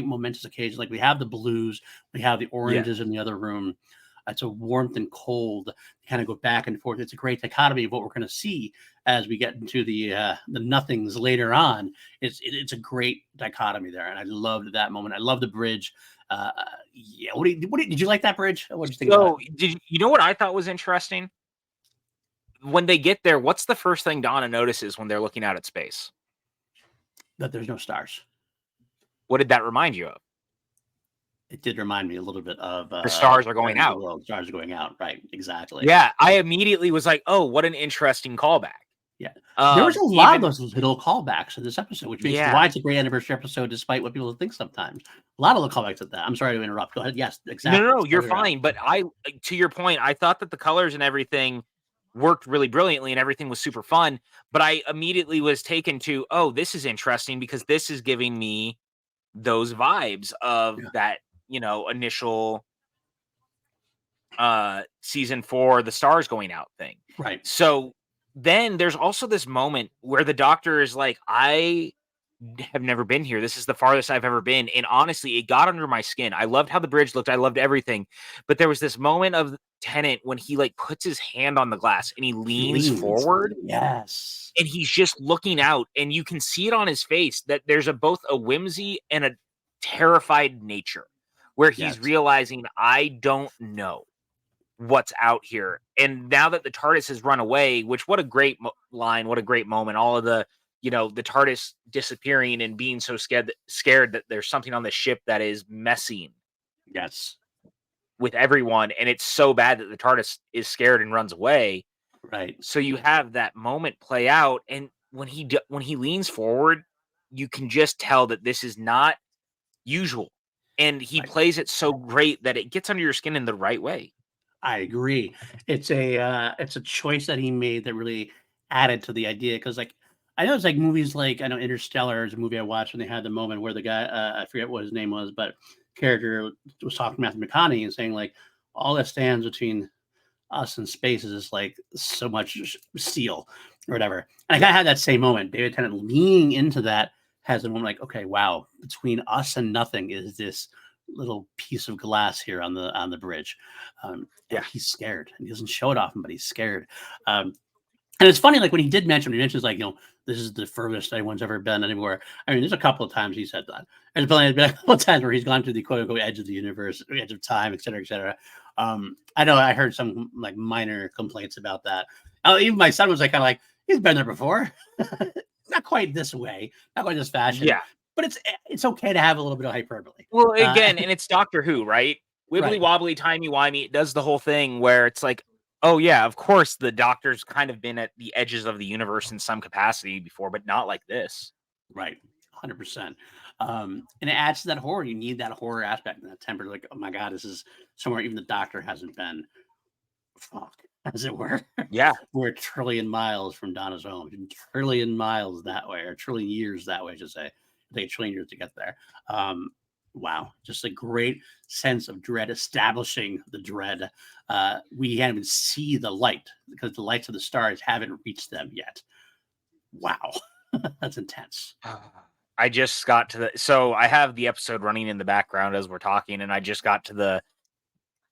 momentous occasions. Like we have the blues, we have the oranges in the other room. It's a warmth and cold, kind of go back and forth. It's a great dichotomy of what we're going to see as we get into the nothings later on. It's a great dichotomy there, and I loved that moment. I love the bridge. Did you like that bridge? What did you think about it? You know what I thought was interesting? when they get there, what's the first thing Donna notices when they're looking out at space? That there's no stars. What did that remind you of? It did remind me a little bit of The stars are going out. The stars are going out, right? Exactly. Yeah, I immediately was like, "Oh, what an interesting callback." Yeah, there was a lot of Even those little callbacks in this episode, which makes Yeah. why it's a great anniversary episode, despite what people think sometimes. A lot of little callbacks at that. I'm sorry to interrupt. Go ahead. Yes, exactly. No, you're fine. But to your point, I thought that the colors and everything worked really brilliantly and everything was super fun. But I immediately was taken to, oh, this is interesting because this is giving me those vibes of Yeah. that, initial season 4, the stars going out thing. Right. So then there's also this moment where the doctor is like, I have never been here. This is the farthest I've ever been. And honestly, it got under my skin. I loved how the bridge looked. I loved everything. But there was this moment of Tennant when he like puts his hand on the glass and he leans forward. Yes. And he's just looking out. And you can see it on his face that there's both a whimsy and a terrified nature where he's realizing, I don't know what's out here. And now that the TARDIS has run away, which what a great line, what a great moment. All of the the TARDIS disappearing and being so scared that there's something on the ship that is messing with everyone, and it's so bad that the TARDIS is scared and runs away. Right. So you have that moment play out, and when he leans forward, you can just tell that this is not usual, and he plays it so great that it gets under your skin in the right way. I agree. It's a choice that he made that really added to the idea because like I know it's like movies like I know Interstellar is a movie I watched when they had the moment where the guy I forget what his name was, but character was talking to Matthew McConaughey and saying like all that stands between us and space is like so much steel or whatever. And I kind of had that same moment. David Tennant leaning into that has a moment like, okay, wow, between us and nothing is this little piece of glass here on the bridge. He's scared and he doesn't show it often, but he's scared. And it's funny, like when he did mention, he mentions like, this is the furthest anyone's ever been anywhere. I mean, there's a couple of times he said that. There's been a couple of times where he's gone to the quote unquote edge of the universe, edge of time, et cetera, et cetera. I know I heard some like minor complaints about that. Even my son was like, kind of like, he's been there before. Not quite this way, not quite this fashion. Yeah. But it's okay to have a little bit of hyperbole. Well, again, and it's Doctor Who, right? Wibbly wobbly, timey wimey. It does the whole thing where it's like, oh yeah, of course the Doctor's kind of been at the edges of the universe in some capacity before, but not like this. Right, 100%. And it adds to that horror. You need that horror aspect and that temper. Like, oh my god, this is somewhere even the Doctor hasn't been. Fuck, as it were. Yeah, we're a trillion miles from Donna's home. A trillion miles that way, or a trillion years that way, I should say. It'll take a trillion years to get there. Wow, just a great sense of dread, establishing the dread. We can't even see the light because the lights of the stars haven't reached them yet. Wow, that's intense. I just got to so I have the episode running in the background as we're talking, and I just got to the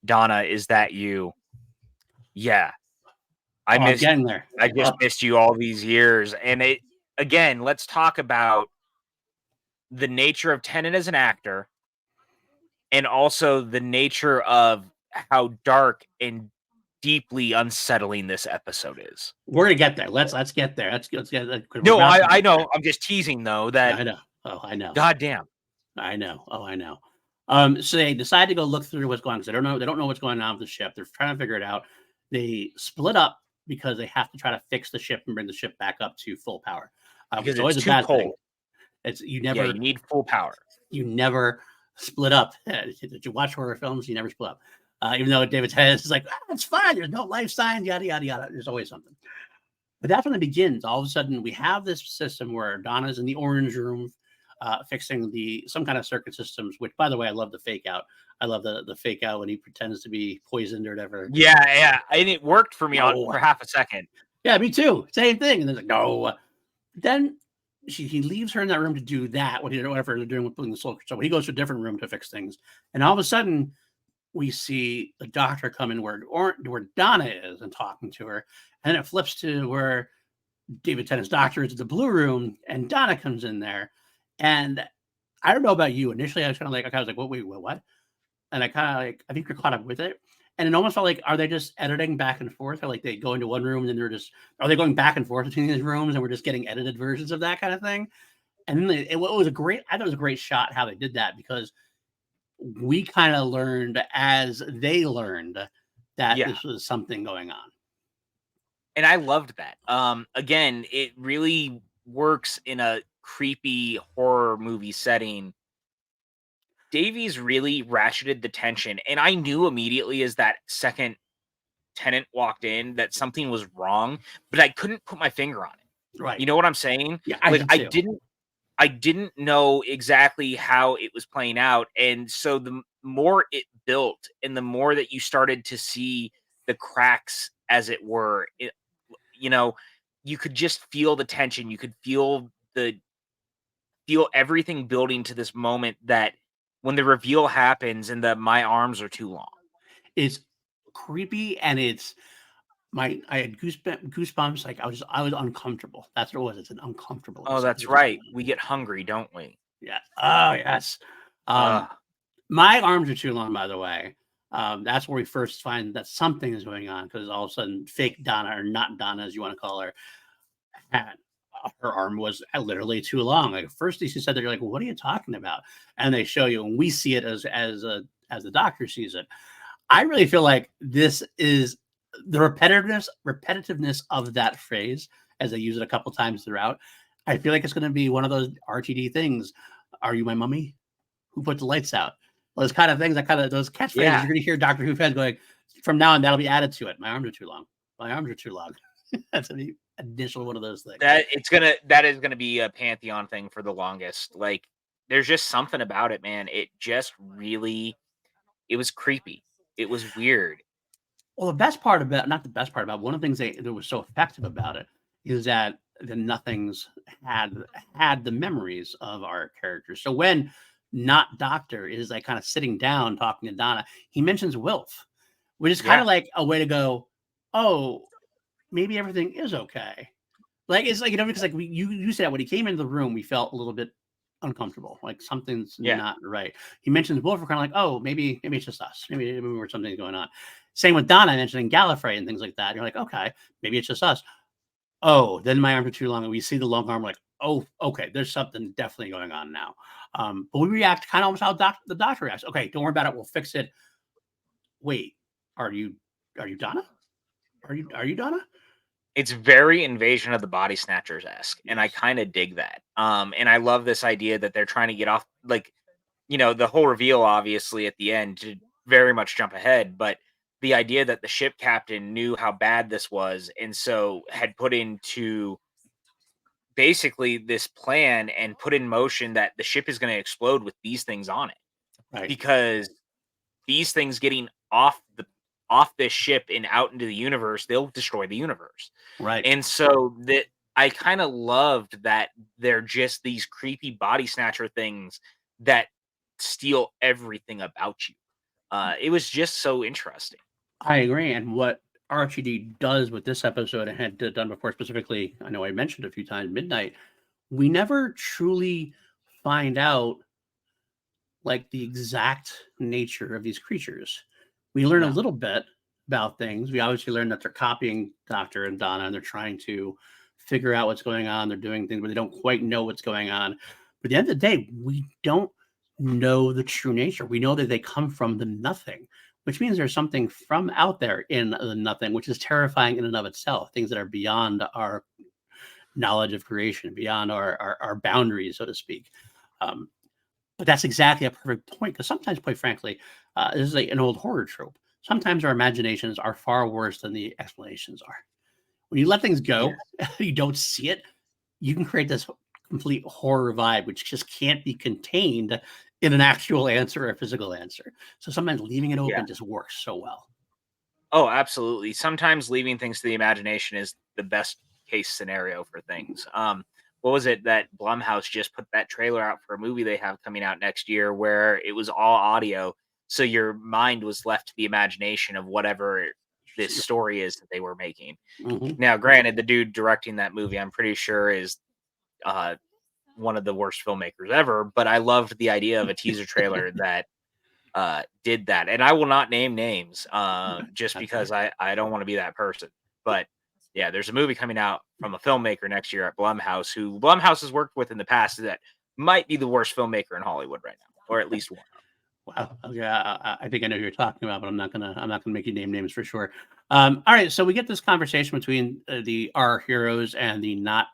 Donna, is that you? Yeah. I missed getting there. I just missed you all these years. And it again, let's talk about the nature of Tennant as an actor and also the nature of how dark and deeply unsettling this episode is. We're gonna get there. Let's get there. Let's get. No, I know. I'm just teasing though that I know. Oh, I know. God damn. I know. Oh, I know. So they decide to go look through what's going on because they don't know what's going on with the ship. They're trying to figure it out. They split up because they have to try to fix the ship and bring the ship back up to full power. Because it's always too a bad cold. thing. You never. You need full power. You never split up. Did you watch horror films? You never split up. Even though David Tennant is like, it's fine. There's no life signs. Yada yada yada. There's always something. But that's when it begins. All of a sudden, we have this system where Donna's in the orange room. Fixing some kind of circuit systems, which by the way, I love the fake out. I love the fake out when he pretends to be poisoned or whatever. Yeah. And it worked for me for half a second. Yeah, me too. Same thing. And then like, no. Then he leaves her in that room to do that, whatever they're doing with putting the soul. So he goes to a different room to fix things. And all of a sudden, we see the Doctor come in where Donna is and talking to her. And then it flips to where David Tennant's Doctor is in the blue room and Donna comes in there. And I don't know about you. Initially, I was kind of like, what? And I kind of like, I think you're caught up with it. And it almost felt like, are they just editing back and forth? Or like they go into one room and then are they going back and forth between these rooms and we're just getting edited versions of that kind of thing? And then it was I thought it was a great shot how they did that, because we kind of learned as they learned that Yeah. this was something going on. And I loved that. Again, it really works in a creepy horror movie setting. Davies really ratcheted the tension, and I knew immediately as that second tenant walked in that something was wrong, but I couldn't put my finger on it. Right. You know what I'm saying? Yeah, I Like did too. I didn't know exactly how it was playing out, and so the more it built and the more that you started to see the cracks as it were, you know, you could just feel the tension. You could feel everything building to this moment that when the reveal happens and the my arms are too long. It's creepy, and I had goosebumps. Like I was uncomfortable. That's what it was. It's an Oh, uncomfortableness that that's was going right. on. We get hungry, don't we? Yeah. Oh yes. Um, Uh, my arms are too long, by the way. That's where we first find that something is going on, because all of a sudden, fake Donna, or not Donna as you want to call her, had her arm was literally too long. Like first, she said that, you're like, "What are you talking about?" And they show you, and we see it as the doctor sees it. I really feel like this is the repetitiveness of that phrase, as they use it a couple times throughout. I feel like it's going to be one of those RTD things. Are you my mummy? Who put the lights out? Those kind of things, those catchphrases yeah. you're going to hear Doctor Who fans going from now on. That'll be added to it. My arms are too long. My arms are too long. That's an additional one of those things. That is gonna be a pantheon thing for the longest. Like, there's just something about it, man. It just really it was creepy. It was weird. Well, the best part about, not the best part about, one of the things that was so effective about it is that the nothings had the memories of our characters. So when not Doctor is like kind of sitting down talking to Donna, he mentions Wilf, which is kind Yeah. of like a way to go, oh, maybe everything is okay. Like it's like, because like you said, when he came into the room, we felt a little bit uncomfortable, like something's Yeah. not right. He mentions Wolf, we're kind of like, oh, maybe it's just us. Maybe we're something's going on. Same with Donna mentioning Gallifrey and things like that. You're like, okay, maybe it's just us. Oh, then my arms are too long, and we see the long arm, like, oh, okay, there's something definitely going on now. But we react kind of almost how the doctor reacts. Okay, don't worry about it. We'll fix it. Wait, are you Donna? Are you Donna? It's very Invasion of the Body Snatchers-esque, and I Yes. kinda dig that. And I love this idea that they're trying to get off like, the whole reveal obviously at the end to very much jump ahead, but the idea that the ship captain knew how bad this was, and so had put into basically this plan and put in motion that the ship is gonna explode with these things on it. Right. Because these things getting off this ship and out into the universe, they'll destroy the universe. Right. And so that I kind of loved that they're just these creepy body snatcher things that steal everything about you. It was just so interesting. I agree. And what RTD does with this episode and had done before, specifically, I know I mentioned a few times Midnight, we never truly find out like the exact nature of these creatures. We learn a No. little bit about things. We obviously learn that they're copying Doctor and Donna, and they're trying to figure out what's going on. They're doing things, but they don't quite know what's going on. But at the end of the day, we don't know the true nature. We know that they come from the nothing, which means there's something from out there in the nothing, which is terrifying in and of itself. Things that are beyond our knowledge of creation, beyond our boundaries, so to speak. Um, but that's exactly a perfect point, because sometimes, quite frankly, this is like an old horror trope. Sometimes our imaginations are far worse than the explanations are. When you let things Yeah. go, you don't see it, you can create this complete horror vibe, which just can't be contained in an actual answer or a physical answer. So sometimes leaving it Yeah. open just works so well. Oh, absolutely. Sometimes leaving things to the imagination is the best case scenario for things. What was it that Blumhouse just put that trailer out for a movie they have coming out next year where it was all audio, so your mind was left to the imagination of whatever this story is that they were making. Mhm. Now, granted, the dude directing that movie, I'm pretty sure is uh, one of the worst filmmakers ever, but I loved the idea of a teaser trailer that did that. And I will not name names just That's because fair. I don't want to be that person. But yeah, there's a movie coming out from a filmmaker next year at Blumhouse, who Blumhouse has worked with in the past, that might be the worst filmmaker in Hollywood right now, or at least one. Wow. Okay, I think I know who you're talking about, but I'm not gonna make you name names for sure. All right, so we get this conversation between the our heroes and the not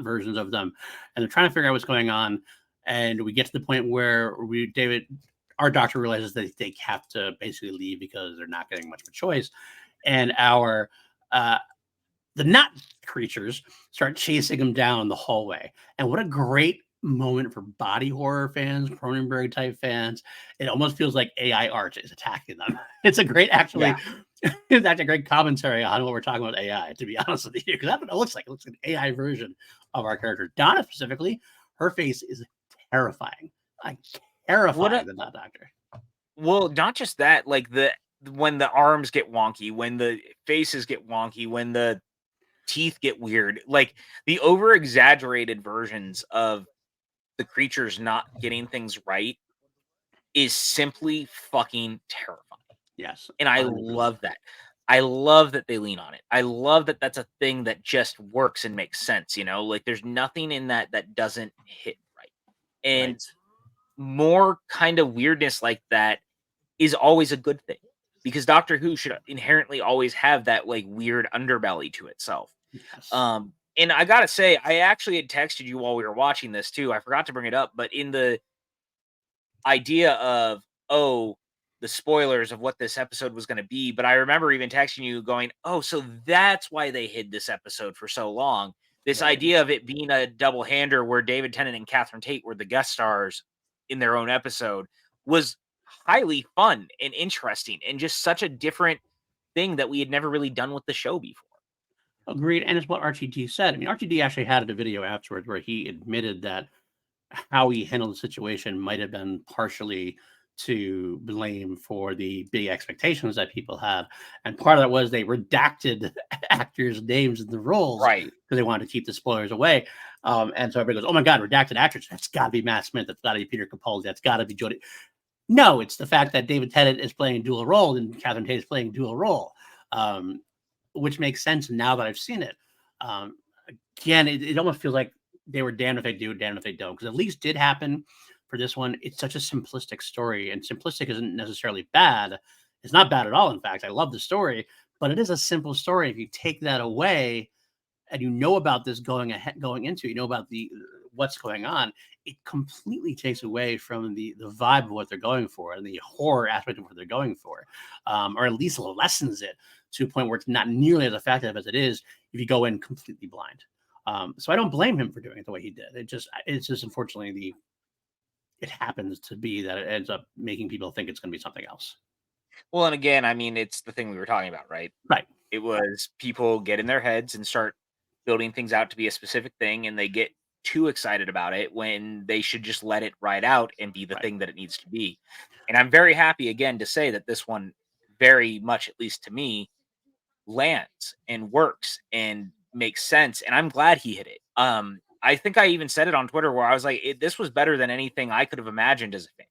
versions of them, and they're trying to figure out what's going on. And we get to the point where our doctor realizes that they have to basically leave because they're not getting much of a choice, and our uh, the not creatures start chasing him down the hallway. And what a great moment for body horror fans, Cronenberg type fans. It almost feels like AI art is attacking them. It's a great, Yeah. actually, it's actually a great commentary on what we're talking about AI, to be honest with you, because that's what it looks like. It looks like an AI version of our character. Donna, specifically, her face is terrifying. Like, What terrifying, the not doctor. Well, not just that, like when the arms get wonky, when the faces get wonky, when the teeth get weird, like the over exaggerated versions of the creatures not getting things right is simply fucking terrifying. Yes, And I 100%. love that. I love that they lean on it. I love that that's a thing that just works and makes sense, you know? Like there's nothing in that that doesn't hit right. And Right. more kind of weirdness like that is always a good thing, because Doctor Who should inherently always have that like weird underbelly to itself. Yes. And I gotta say, I actually had texted you while we were watching this too. I forgot to bring it up, but in the idea of, oh, the spoilers of what this episode was going to be, but I remember even texting you going, oh, so that's why they hid this episode for so long. This Right. idea of it being a double hander where David Tennant and Catherine Tate were the guest stars in their own episode was highly fun and interesting, and just such a different thing that we had never really done with the show before. Agreed, and it's what RTD said. I mean, RTD actually had a video afterwards where he admitted that how he handled the situation might have been partially to blame for the big expectations that people have. And part of that was they redacted actors' names in the roles Right. because they wanted to keep the spoilers away. And so everybody goes, "Oh my God, redacted actors! That's got to be Matt Smith. That's got to be Peter Capaldi. That's got to be Jodie." No, it's the fact that David Tennant is playing dual role and Catherine Tate is playing dual role, um, which makes sense now that I've seen it. Um, Again, it almost feels like they were damned if they do, damned if they don't, because at least did happen for this one. It's such a simplistic story, and simplistic isn't necessarily bad. It's not bad at all. In fact, I love the story, but it is a simple story. If you take that away, and you know about this going ahead, going into, you know about the what's going on, it completely takes away from the vibe of what they're going for and the horror aspect of what they're going for, or at least lessens it to a point where it's not nearly as effective as it is if you go in completely blind. So I don't blame him for doing it the way he did. It's just unfortunately it happens to be that it ends up making people think it's going to be something else. Well, and again, I mean, it's the thing we were talking about, right? Right. It was people get in their heads and start building things out to be a specific thing, and they get too excited about it when they should just let it ride out and be the Right. thing that it needs to be. And I'm very happy again to say that this one very much, at least to me, lands and works and makes sense. And I'm glad he hit it. I think I even said it on Twitter where I was like, this was better than anything I could have imagined as a fan.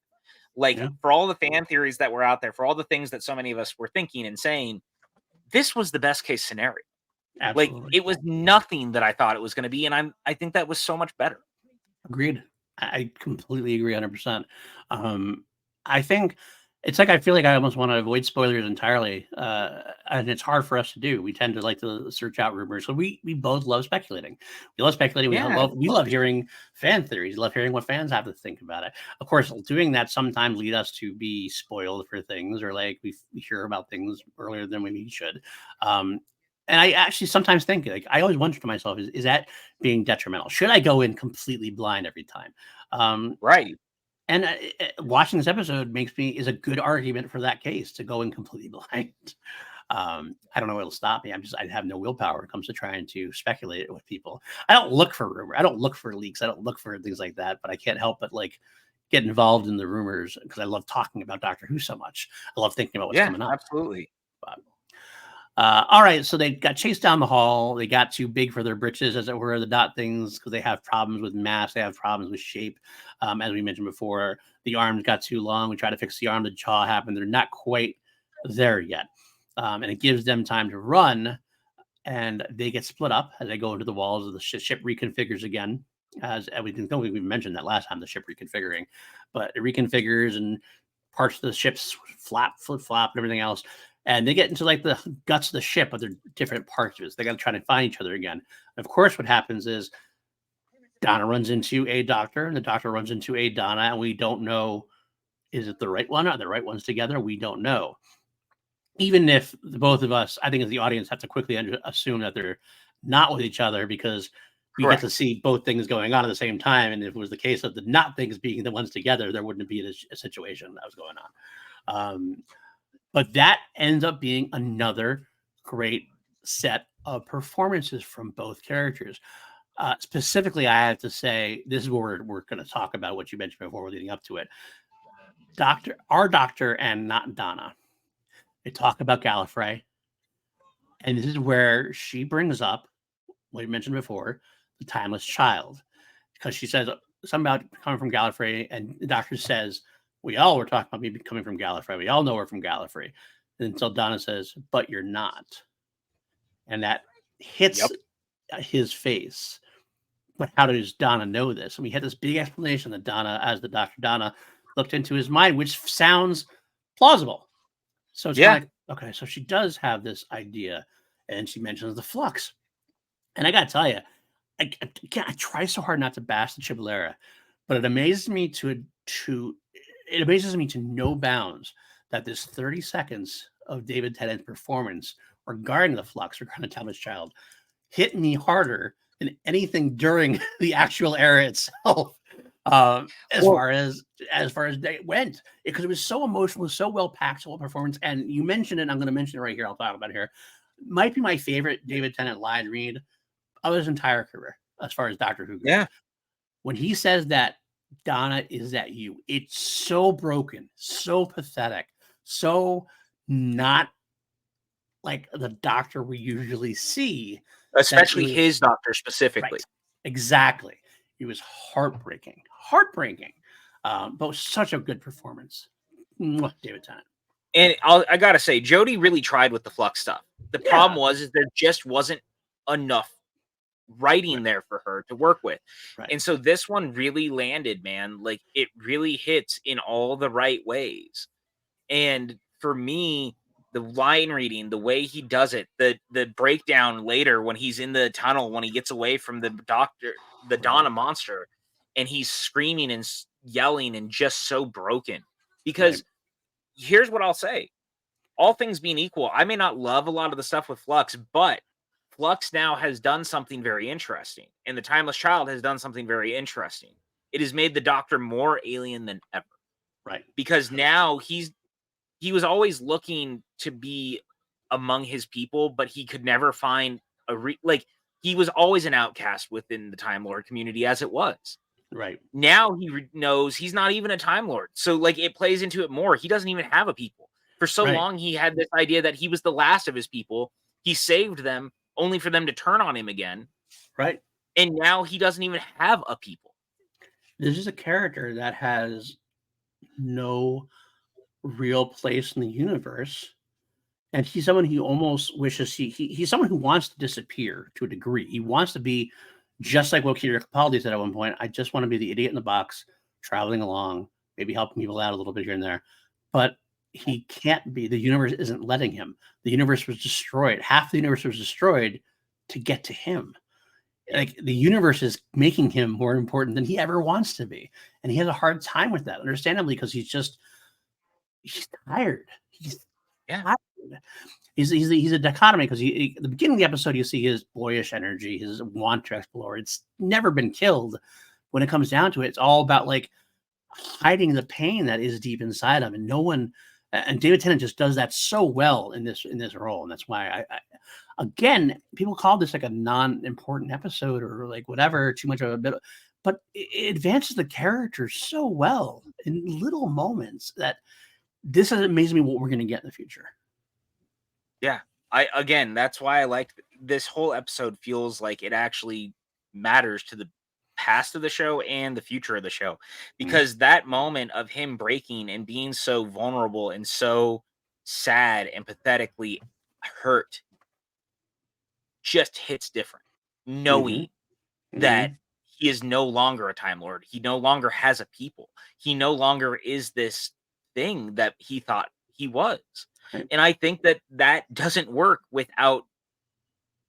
Like Yeah. for all the fan theories that were out there, for all the things that so many of us were thinking and saying, this was the best case scenario. Like Absolutely. it was nothing that I thought it was going to be, and I think that was so much better. Agreed. I completely agree 100%. Um, I think it's like I feel like I almost want to avoid spoilers entirely, and it's hard for us to do. We tend to like to search out rumors, so we both love speculating. We love speculating. We Yeah, love hearing fan theories. We love hearing what fans have to think about it. Of course, doing that sometimes lead us to be spoiled for things, or like we hear about things earlier than we should. Um, and I actually sometimes think, like, I always wonder to myself, is that being detrimental? Should I go in completely blind every time? Um, right. and watching this episode is a good argument for that case to go in completely blind. I don't know what'll stop me. I have no willpower when it comes to trying to speculate with people. I don't look for rumor. I don't look for leaks. I don't look for things like that. But I can't help but like get involved in the rumors because I love talking about Doctor Who so much. I love thinking about what's Yeah, coming up. absolutely. All right, so they got chased down the hall. They got too big for their britches, as it were, the dot things, because they have problems with mass. They have problems with shape. As we mentioned before, the arms got too long. We try to fix the arm. The jaw happened. They're not quite there yet. And it gives them time to run, and they get split up as they go into the walls of the ship reconfigures again. As we don't think we mentioned that last time, the ship reconfiguring, but it reconfigures and parts of the ships flip flop, and everything else. And they get into like the guts of the ship, but they're different parts of it. So they got to try to find each other again. And of course, what happens is Donna runs into a doctor, and the doctor runs into a Donna, and we don't know, is it the right one? Are the right ones together? We don't know. Even if the both of us, I think as the audience, have to quickly assume that they're not with each other, because we get to see both things going on at the same time. And if it was the case of the not things being the ones together, there wouldn't be a situation that was going on. But that ends up being another great set of performances from both characters. Specifically, I have to say, this is where we're going to talk about what you mentioned before, we're leading up to it. Our doctor and not Donna, they talk about Gallifrey. And this is where she brings up what you mentioned before, the timeless child, because she says something about coming from Gallifrey, and the doctor says, we all were talking about me coming from Gallifrey. We all know we're from Gallifrey. Until Donna says, but you're not. And that hits his face. But how does Donna know this? And we had this big explanation that Donna, as the Dr. Donna, looked into his mind, which sounds plausible. So it's like, okay, so she does have this idea, and she mentions the flux. And I got to tell you, I try so hard not to bash the Chibbolera, but it amazes me to no bounds that this 30 seconds of David Tennant's performance regarding the flux, regarding the Timeless Child, hit me harder than anything during the actual era itself. As far as they went, because it was so emotional, so well packed, so well performance. And you mentioned it, I'm going to mention it right here. I'll talk about it here. Might be my favorite David Tennant line read of his entire career, as far as Doctor Who goes. Yeah. When he says that, Donna, is that you? It's so broken, so pathetic, so not like the Doctor we usually see. Especially his doctor specifically. Right. Exactly. It was heartbreaking. But such a good performance. David Tennant. And I got to say, Jodie really tried with the flux stuff. The problem was there just wasn't enough writing there for her to work with. And so this one really landed, man. Like, it really hits in all the right ways. And for me, the line reading, the way he does it, the breakdown later when he's in the tunnel, when he gets away from the doctor, the Donna monster, and he's screaming and yelling and just so broken. Because here's what I'll say. All things being equal, I may not love a lot of the stuff with Flux, but Flux now has done something very interesting, and the Timeless Child has done something very interesting. It has made the Doctor more alien than ever. Right. Because now he was always looking to be among his people, but he could never find he was always an outcast within the Time Lord community as it was. Right. Now he knows he's not even a Time Lord. So like it plays into it more. He doesn't even have a people. For so long, he had this idea that he was the last of his people. He saved them only for them to turn on him again. Right. And now he doesn't even have a people. This is a character that has no real place in the universe. And he's someone who almost wishes he's someone who wants to disappear to a degree. He wants to be just like what Peter Capaldi said at one point. I just want to be the idiot in the box, traveling along, maybe helping people out a little bit here and there. But he can't be. The universe isn't letting him. The universe was destroyed. Half the universe was destroyed to get to him. Like the universe is making him more important than he ever wants to be. And he has a hard time with that, understandably, because he's tired. He's tired. He's a dichotomy, because at the beginning of the episode, you see his boyish energy, his want to explore. It's never been killed. When it comes down to it, it's all about like hiding the pain that is deep inside him. And David Tennant just does that so well in this role. And that's why I again, people call this like a non-important episode or like whatever, too much of a bit, but it advances the character so well in little moments that this is amazing me what we're going to get in the future. Yeah. Again, that's why I like this whole episode. Feels like it actually matters to the past of the show and the future of the show, Mhm, because that moment of him breaking and being so vulnerable and so sad and pathetically hurt just hits different, mhm, knowing that mhm, he is no longer a Time Lord. He no longer has a people. He no longer is this thing that he thought he was. right, And I think that that doesn't work without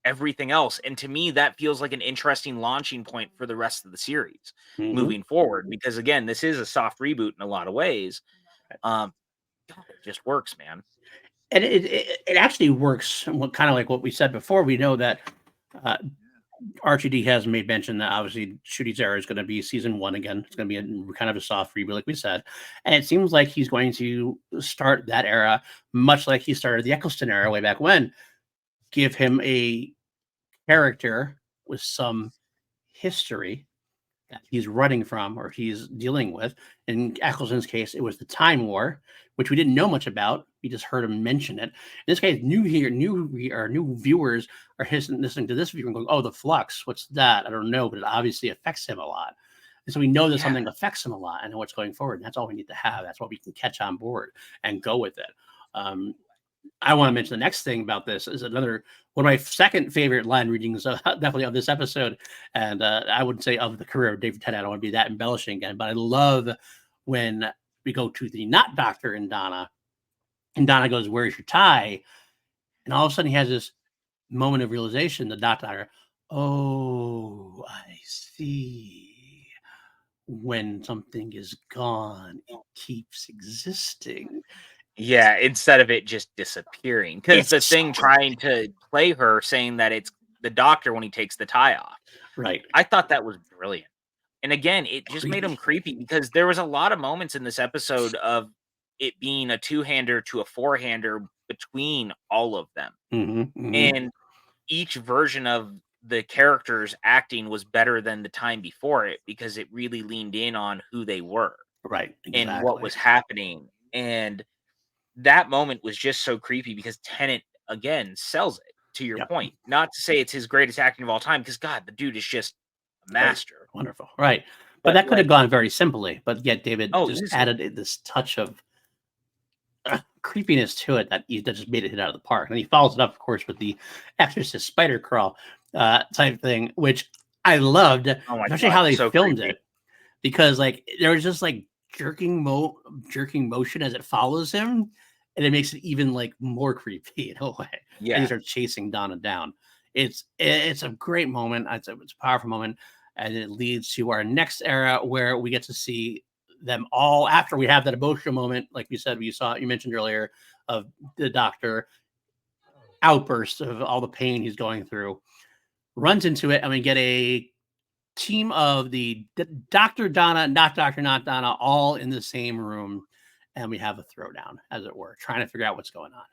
everything else. And to me, that feels like an interesting launching point for the rest of the series mhm, moving forward. Because again, this is a soft reboot in a lot of ways. right. Um, God, it just works, man. And it actually works, kind of like what we said before. We know that uh, RTD has made mention that obviously Shooty's era is going to be season one again. It's going to be a kind of a soft reboot, like we said, and it seems like he's going to start that era much like he started the Eccleston era way back when. Give him a character with some history that he's running from or he's dealing with. In Eccleston's case, it was the Time War, which we didn't know much about. We just heard him mention it. In this case, new viewers are listening to this view and going, "Oh, the flux. What's that? I don't know, but it obviously affects him a lot." And so we know that Yeah. something affects him a lot and what's going forward. And that's all we need to have. That's what we can catch on board and go with it. Um, I want to mention the next thing about this is another one of my second favorite line readings, definitely of this episode, and I would say of the career of David Tennant. I don't want to be that embellishing again, but I love when we go to the not doctor and Donna goes, "Where's your tie?" And all of a sudden he has this moment of realization. The not doctor, oh, I see. When something is gone, it keeps existing. Yeah, instead of it just disappearing. Because It's the so thing trying to play her saying that it's the doctor when he takes the tie off. right, I thought that was brilliant. And again, it just made him creepy. creepy because there was a lot of moments in this episode of it being a two-hander to a four-hander between all of them. Mhm, mhm. And each version of the characters acting was better than the time before it because it really leaned in on who they were Right, and what exactly. was happening. And that moment was just so creepy because Tennant again sells it to your Yep, point. Not to say it's his greatest acting of all time, because God, the dude is just a right. master. Wonderful, right. But But that could have like, gone very simply, but yet David oh, just easily. added this touch of creepiness to it that just made it hit out of the park. And he follows it up, of course, with the Exorcist spider crawl type thing, which I loved, Oh my especially God, how they so filmed creepy. it because like there was just like jerking motion as it follows him, and it makes it even like more creepy in a way. And he Yeah. starts chasing Donna down. It's a great moment. It's a powerful moment, and it leads to our next era where we get to see them all after we have that emotional moment, like you said, you mentioned earlier of the doctor outburst of all the pain he's going through, runs into it, and we get a team of the Dr. Donna, not Donna, all in the same room. And we have a throwdown, as it were, trying to figure out what's going on.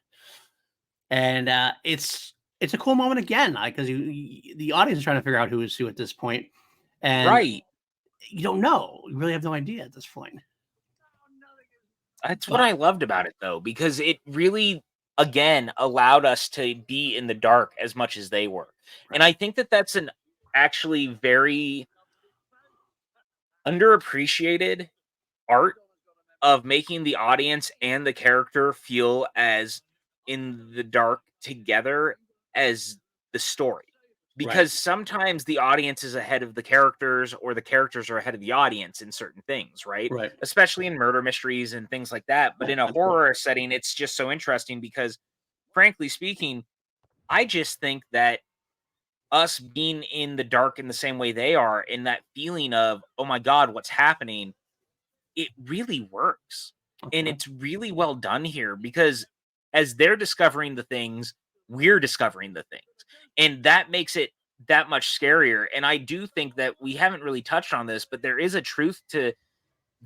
And it's a cool moment again, because the audience is trying to figure out who is who at this point, and Right. you don't know. You really have no idea at this point. That's what But I loved about it though, because it really again allowed us to be in the dark as much as they were. And right, I think that that's an actually very underappreciated art of making the audience and the character feel as in the dark together as the story. right, Because sometimes the audience is ahead of the characters or the characters are ahead of the audience in certain things, right? right. Especially in murder mysteries and things like that. But Yeah, in a absolutely. horror setting, it's just so interesting because, frankly speaking, I just think that us being in the dark in the same way they are, in that feeling of, oh my God, what's happening? It really works, and Okay. it's really well done here because as they're discovering the things, we're discovering the things, and that makes it that much scarier. And I do think that we haven't really touched on this, but there is a truth to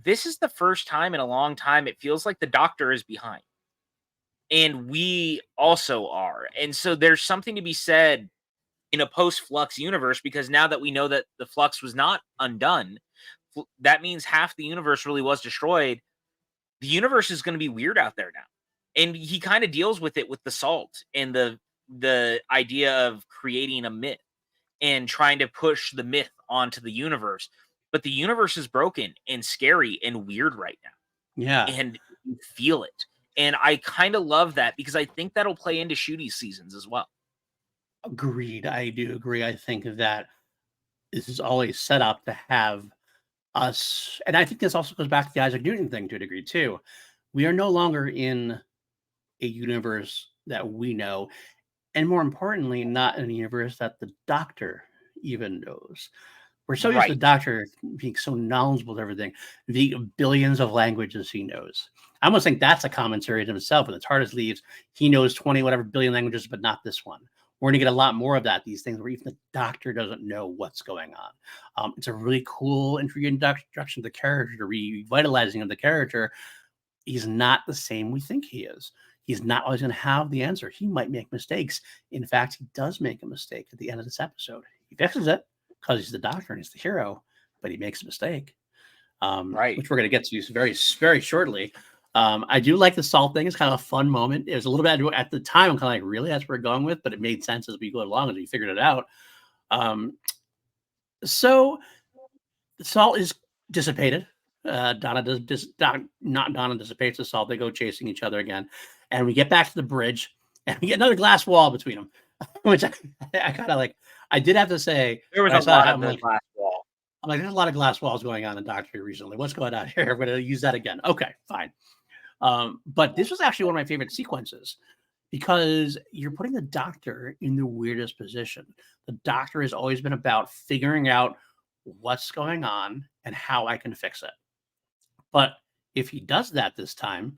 this. Is the first time in a long time it feels like the doctor is behind, and we also are. And so there's something to be said in a post flux universe, because now that we know that the flux was not undone, that means half the universe really was destroyed. The universe is going to be weird out there now. And he kind of deals with it with the salt and the the idea of creating a myth and trying to push the myth onto the universe. But the universe is broken and scary and weird right now, Yeah. and you feel it. And I kind of love that because I think that'll play into shooty seasons as well. Agreed. I do agree. I think that this is always set up to have us, and I think this also goes back to the Isaac Newton thing to a degree too. We are no longer in a universe that we know, and more importantly, not in a universe that the Doctor even knows. We're so used to the Right. Doctor being so knowledgeable of everything, the billions of languages he knows. I almost think that's a commentary to himself. When the TARDIS leaves, he knows 20 whatever billion languages, but not this one. We're going to get a lot more of that, these things where even the Doctor doesn't know what's going on. It's a really cool, intriguing introduction to the character, revitalizing of the character. He's not the same we think he is. He's not always going to have the answer. He might make mistakes. In fact, he does make a mistake at the end of this episode. He fixes it because he's the Doctor and he's the hero, but he makes a mistake, Right. which we're going to get to very, very shortly. I do like the salt thing. It's kind of a fun moment. It was a little bit at the time. I'm kind of like, really? That's where we're going with, but it made sense as we go along as we figured it out. So the salt is dissipated. Donna not Donna dissipates the salt. They go chasing each other again, and we get back to the bridge, and we get another glass wall between them, which I kind of like. I did have to say There was when I a saw lot it, of the glass wall. I'm like, there's a lot of glass walls going on in Doctor Who recently. What's going on here? We're going to use that again. Okay, fine. But this was actually one of my favorite sequences because you're putting the Doctor in the weirdest position. The Doctor has always been about figuring out what's going on and how I can fix it. But if he does that this time,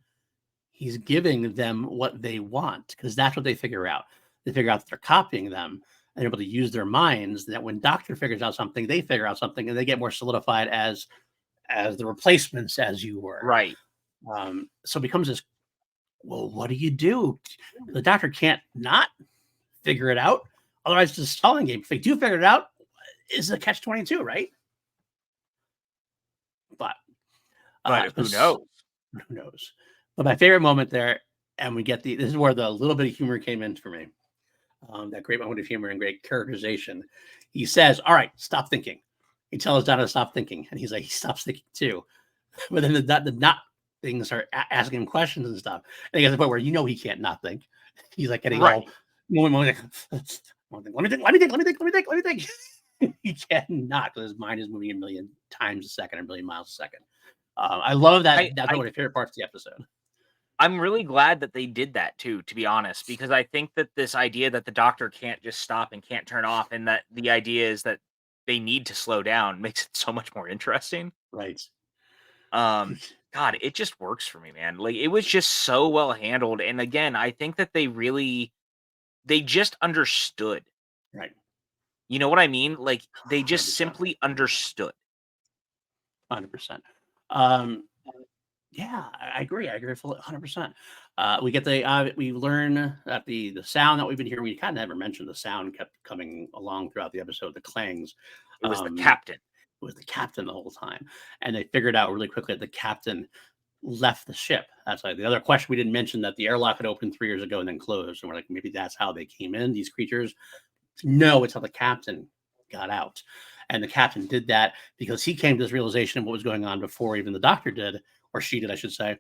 he's giving them what they want because that's what they figure out. They figure out that they're copying them and able to use their minds. That when Doctor figures out something, they figure out something, and they get more solidified as the replacements, as you were. Right. So it becomes this. Well, what do you do? The Doctor can't not figure it out. Otherwise, it's a stalling game. If they do figure it out, it's a catch-22, right? But Who knows? Who knows? But my favorite moment there, and we get this is where the little bit of humor came in for me. That great moment of humor and great characterization. He says, "All right, stop thinking." He tells Donna to stop thinking, and he's like, he stops thinking too. But then the not things are asking him questions and stuff. And he gets to the point where he can't not think. He's like getting Right. all like, let me think. He cannot because his mind is moving a million times a second, a million miles a second. I love that. That's one of my favorite parts of the episode. I'm really glad that they did that too, to be honest, because I think that this idea that the Doctor can't just stop and can't turn off, and that the idea is that they need to slow down makes it so much more interesting. Right. God, it just works for me, man. Like, it was just so well handled. And again, I think that they just understood. Right. You know what I mean? Like, they just 100%. simply understood. 100%. Yeah, I agree. I agree fully 100%. We get we learn that the sound that we've been hearing, we kind of never mentioned the sound kept coming along throughout the episode, the clangs. It was the captain. It was the captain the whole time. And they figured out really quickly that the captain left the ship. That's like the other question we didn't mention, that the airlock had opened 3 years ago and then closed. And we're like, maybe that's how they came in, these creatures. No, it's how the captain got out. And the captain did that because he came to this realization of what was going on before even the Doctor did, or she did, I should say.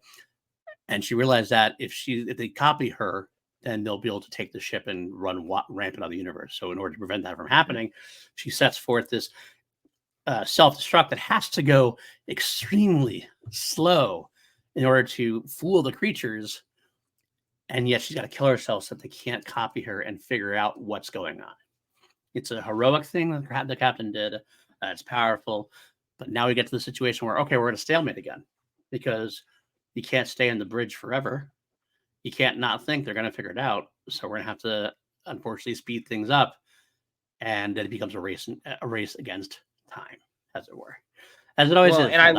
And she realized that if they copy her, then they'll be able to take the ship and run rampant out of the universe. So in order to prevent that from happening, she sets forth this self-destruct that has to go extremely slow in order to fool the creatures. And yet she's got to kill herself so that they can't copy her and figure out what's going on. It's a heroic thing that the captain did. It's powerful. But now we get to the situation where, okay, we're at a stalemate again because you can't stay on the bridge forever. You can't not think. They're going to figure it out. So we're going to have to, unfortunately, speed things up. And then it becomes a race against time, as it were. As it always is. And I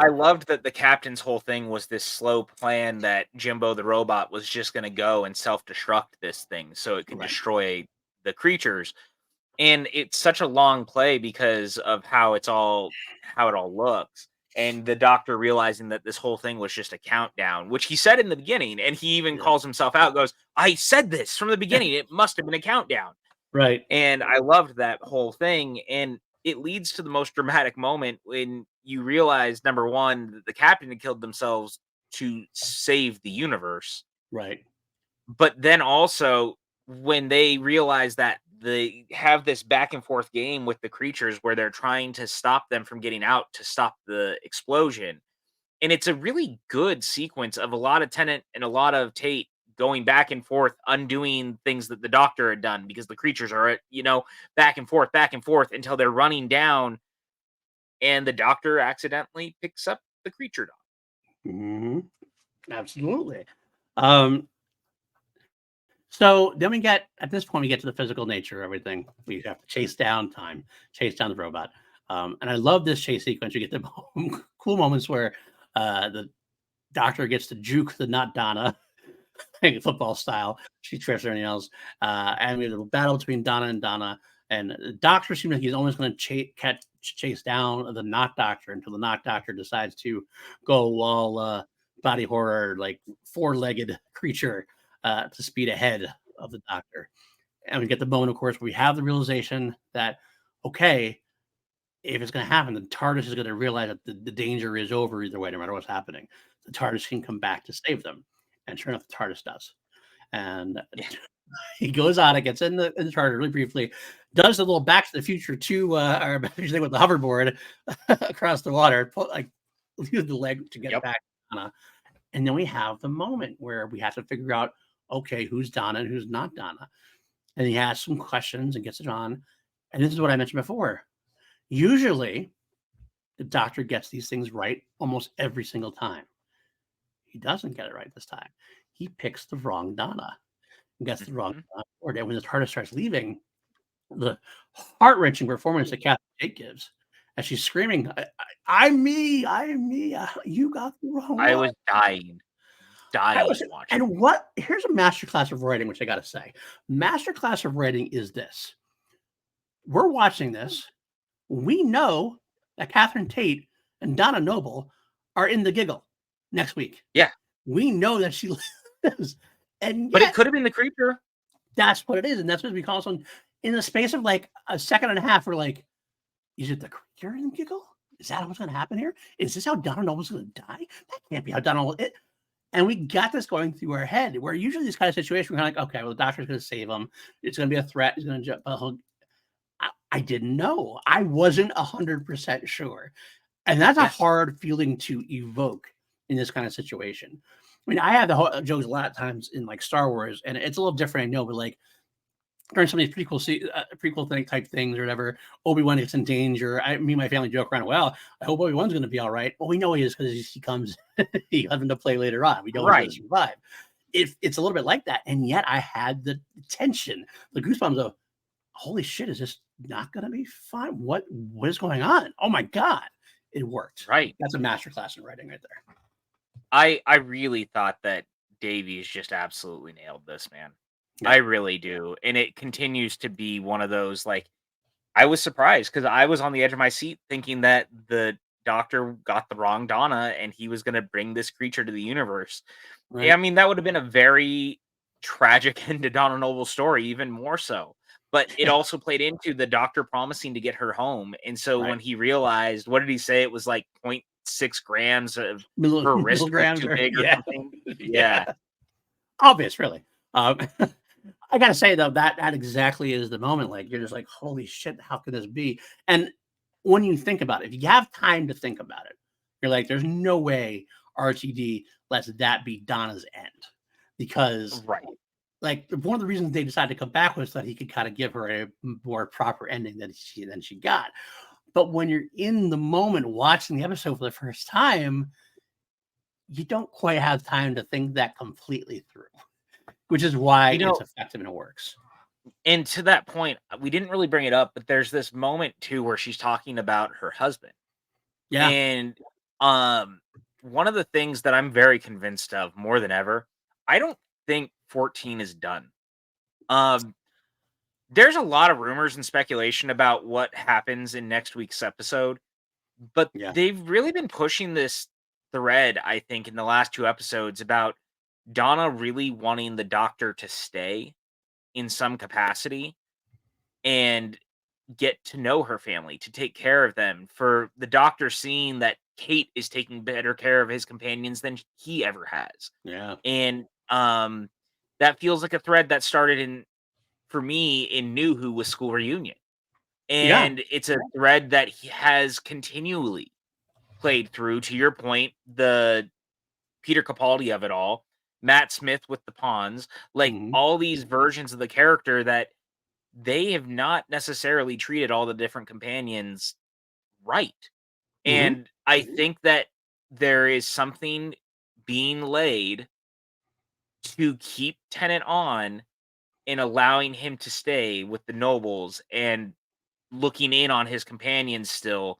loved that the captain's whole thing was this slow plan that Jimbo the robot was just going to go and self-destruct this thing so it could destroy the creatures. And it's such a long play because of how it all looks. and the doctor realizing that this whole thing was just a countdown, which he said in the beginning, and he even Yeah. calls himself out, goes, "I said this from the beginning. It must have been a countdown." Right. And I loved that whole thing, and it leads to the most dramatic moment when you realize, number 1, that the captain had killed themselves to save the universe, Right. but then also when they realize that they have this back and forth game with the creatures where they're trying to stop them from getting out to stop the explosion. And it's a really good sequence of a lot of Tennant and a lot of Tate going back and forth, undoing things that the doctor had done because the creatures are, back and forth until they're running down and the doctor accidentally picks up the creature dog. Hmm. Absolutely. Um, so then at this point, we get to the physical nature of everything. We have to chase down time, chase down the robot. And I love this chase sequence. You get the cool moments where the doctor gets to juke the not Donna, football style. She trips everything else. And we have a battle between Donna and Donna. And the doctor seems like he's almost going to chase down the not doctor until the not doctor decides to go all body horror, like 4-legged creature to speed ahead of the doctor. And we get the moment, of course, where we have the realization that, okay, if it's going to happen, the TARDIS is going to realize that the danger is over either way, no matter what's happening. The TARDIS can come back to save them. And sure enough, the TARDIS does. And Yeah. he goes on, it gets in the TARDIS really briefly, does the little Back to the Future 2 or thing with the hoverboard across the water, use the leg to get Yep. back to Donna. And then we have the moment where we have to figure out, okay, who's Donna and who's not Donna. And he asks some questions and gets it on. And this is what I mentioned before. Usually, the doctor gets these things right almost every single time. He doesn't get it right this time. He picks the wrong Donna and gets the wrong Mhm. Donna. Or when the TARDIS starts leaving, the heart-wrenching performance that Catherine Tate gives as she's screaming, I'm me, I'm me, you got the wrong I one. was I was, dying watching. and what? Here's a masterclass of writing, which I got to say, masterclass of writing is this: we're watching this, we know that Catherine Tate and Donna Noble are in the giggle next week. Yeah, We know that she lives, and but it yet could have been the creature. that's what it is, and that's what we call someone. In the space of like a second and a half, we're like, is it the creature in the giggle? Is that what's going to happen here? Is this how Donna Noble's going to die? That can't be how Donna Noble. And we got this going through our head, where usually this kind of situation, we're kind of like, okay, well, the doctor's going to save him. It's going to be a threat. He's going to jump. I didn't know. I wasn't 100% sure. And that's a Yes. hard feeling to evoke in this kind of situation. I mean, I have the whole jokes a lot of times in like Star Wars, and it's a little different, I know, but like during some of these prequel thing type things or whatever, Obi-Wan gets in danger. Me and my family joke around, well, I hope Obi-Wan's going to be all right. Well, we know he is because he comes, he has him to play later on. We know he's going Right. to survive. It's a little bit like that. And yet I had the tension, the goosebumps of, holy shit, is this not going to be fine? What is going on? Oh my God. It worked. Right. That's a masterclass in writing right there. I really thought that Davies just absolutely nailed this, man. Yeah. I really do. And it continues to be one of those, like, I was surprised because I was on the edge of my seat thinking that the doctor got the wrong Donna and he was going to bring this creature to the universe. Yeah, I Right. mean, that would have been a very tragic end to Donna Noble's story, even more so. But it Yeah. also played into the doctor promising to get her home. And so Right. when he realized, what did he say? It was like 0.6 grams of her wrist was Milligrams too or big or yeah. something. Yeah. Yeah. Obvious, really. Um, I gotta say though, that exactly is the moment. Like you're just like, holy shit, how could this be? And when you think about it, if you have time to think about it, you're like, there's no way RTD lets that be Donna's end. Because Right. like one of the reasons they decided to come back was that he could kind of give her a more proper ending than she got. But when you're in the moment watching the episode for the first time, you don't quite have time to think that completely through, which is why You it's know, effective and it works. and to that point, we didn't really bring it up, but there's this moment too where she's talking about her husband. Yeah. And um one of the things that I'm very convinced of more than ever, I don't think 14 is done. Um there's a lot of rumors and speculation about what happens in next week's episode. But Yeah. they've really been pushing this thread, I think, in the last 2 episodes about Donna really wanting the Doctor to stay in some capacity and get to know her family, to take care of them, for the Doctor seeing that Kate is taking better care of his companions than he ever has. Yeah. And, that feels like a thread that started in for me, in New Who with School Reunion. Yeah. And it's a thread that he has continually played through, to your point, the Peter Capaldi of it all, Matt Smith with the Pawns, like, Hmm. all these versions of the character that they have not necessarily treated all the different companions right. Hmm. And I think that there is something being laid to keep Tennant on and allowing him to stay with the nobles and looking in on his companions still,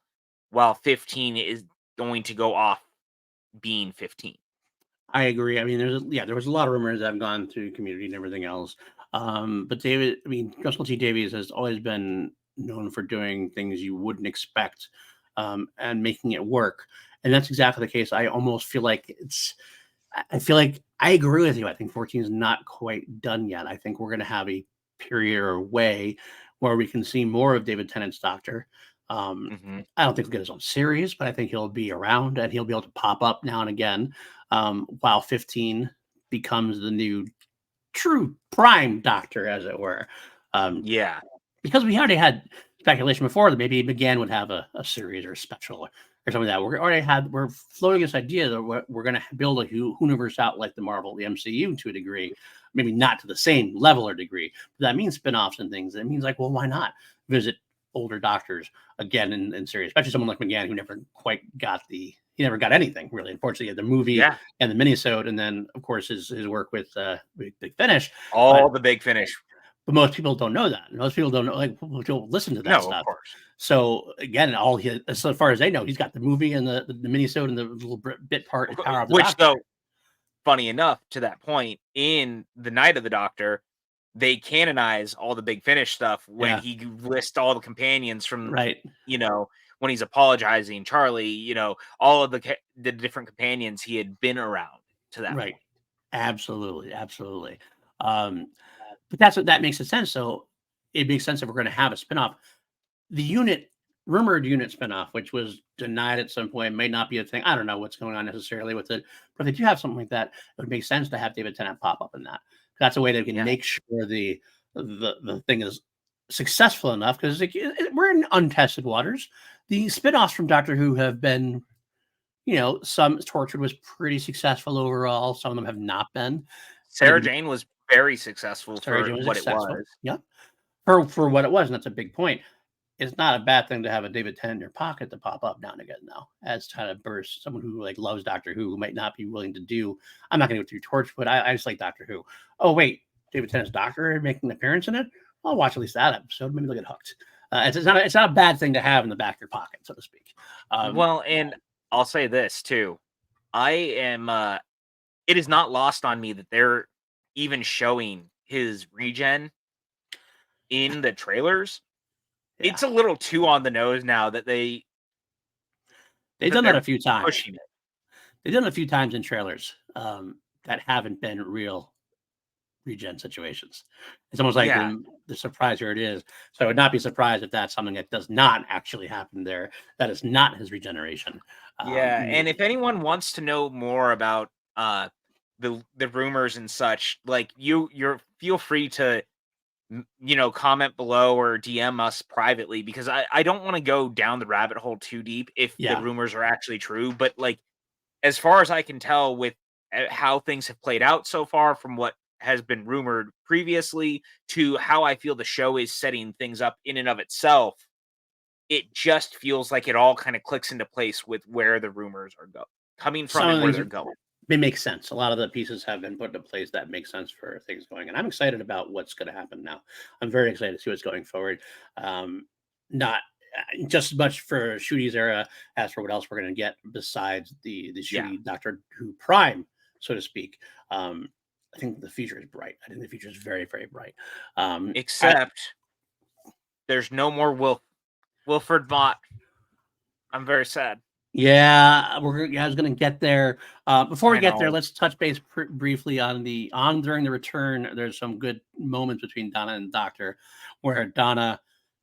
while 15 is going to go off being 15. I agree. I mean, there was a lot of rumors that have gone through community and everything else. But David, I mean, Russell T Davies has always been known for doing things you wouldn't expect, and making it work. And that's exactly the case. I almost feel like I feel like I agree with you. I think 14 is not quite done yet. I think we're going to have a period or way where we can see more of David Tennant's Doctor. Um, Mhm. I don't think he'll get his own series, but I think he'll be around and he'll be able to pop up now and again, while 15 becomes the new true prime Doctor, as it were. Um, Yeah. because we already had speculation before that maybe McGann would have a series or a special or something like that. We're floating this idea that we're going to build a universe out like the Marvel, the MCU to a degree, maybe not to the same level or degree. But that means spin-offs and things. It means like, well, why not visit older doctors again in series, especially someone like McGann who never quite got he never got anything really. Unfortunately, he had the movie Yeah. and the minisode, and then of course his work with Big Finish. But All the Big Finish. most people don't know that. Most people don't know, like, don't listen to that No, of stuff. course. So again, as far as they know, he's got the movie and the minisode and the little bit part in Power of the Which, Doctor. though, funny enough, to that point, in The Night of the Doctor, they canonize all the Big Finish stuff when Yeah, he lists all the companions from, right, you know, when he's apologizing, Charlie, all of the different companions he had been around to that right. point. Absolutely, absolutely. Um, but that makes sense. So it makes sense if we're going to have a spinoff. The rumored unit spinoff, which was denied at some point, may not be a thing. I don't know what's going on necessarily with it, but if they do have something like that, it would make sense to have David Tennant pop up in that. That's a way they can Yeah. make sure the thing is successful enough because we're in untested waters. The spinoffs from Doctor Who have been, some Tortured was pretty successful overall. Some of them have not been, but Sarah Jane was very successful Sarah for Jane was what it successful. was. Yeah, for what it was, and that's a big point. It's not a bad thing to have a David Tennant in your pocket to pop up now and again, though, as kind of burst. Someone who like loves Doctor Who might not be willing to do. I'm not going to go through Torch, but I just like Doctor Who. Oh wait, David Tennant's Doctor making an appearance in it. I'll watch at least that episode. Maybe they'll get hooked. It's not a bad thing to have in the back of your pocket, so to speak. Well, and I'll say this too. I am it is not lost on me that they're even showing his regen in the trailers. Yeah, It's a little too on the nose now that they've done that a they're few times. pushing it. They've done it a few times in trailers that haven't been real regen situations. It's almost like Yeah. the surprise here it is. So I would not be surprised if that's something that does not actually happen there. That is not his regeneration. Yeah, and if Maybe. anyone wants to know more about the rumors and such, like you're feel free to comment below or DM us privately, because I don't want to go down the rabbit hole too deep if the Yeah. rumors are actually true, but like, as far as I can tell with how things have played out so far, from what has been rumored previously to how I feel the show is setting things up in and of itself, it just feels like it all kind of clicks into place with where the rumors are coming from Some of and the where things they're going. they make sense. A lot of the pieces have been put into place that make sense for things going. And I'm excited about what's going to happen now. I'm very excited to see what's going forward. Not just as much for Shooty's era as for what else we're going to get besides the Yeah. Shooty Doctor Who Prime, so to speak. I think the future is bright. I think the future is very, very bright. I, Except there's no more Wilford Mott. I'm very sad. Yeah, I was gonna get there. Before we I get there, know. let's touch base briefly on during the return. There's some good moments between Donna and Doctor, where Donna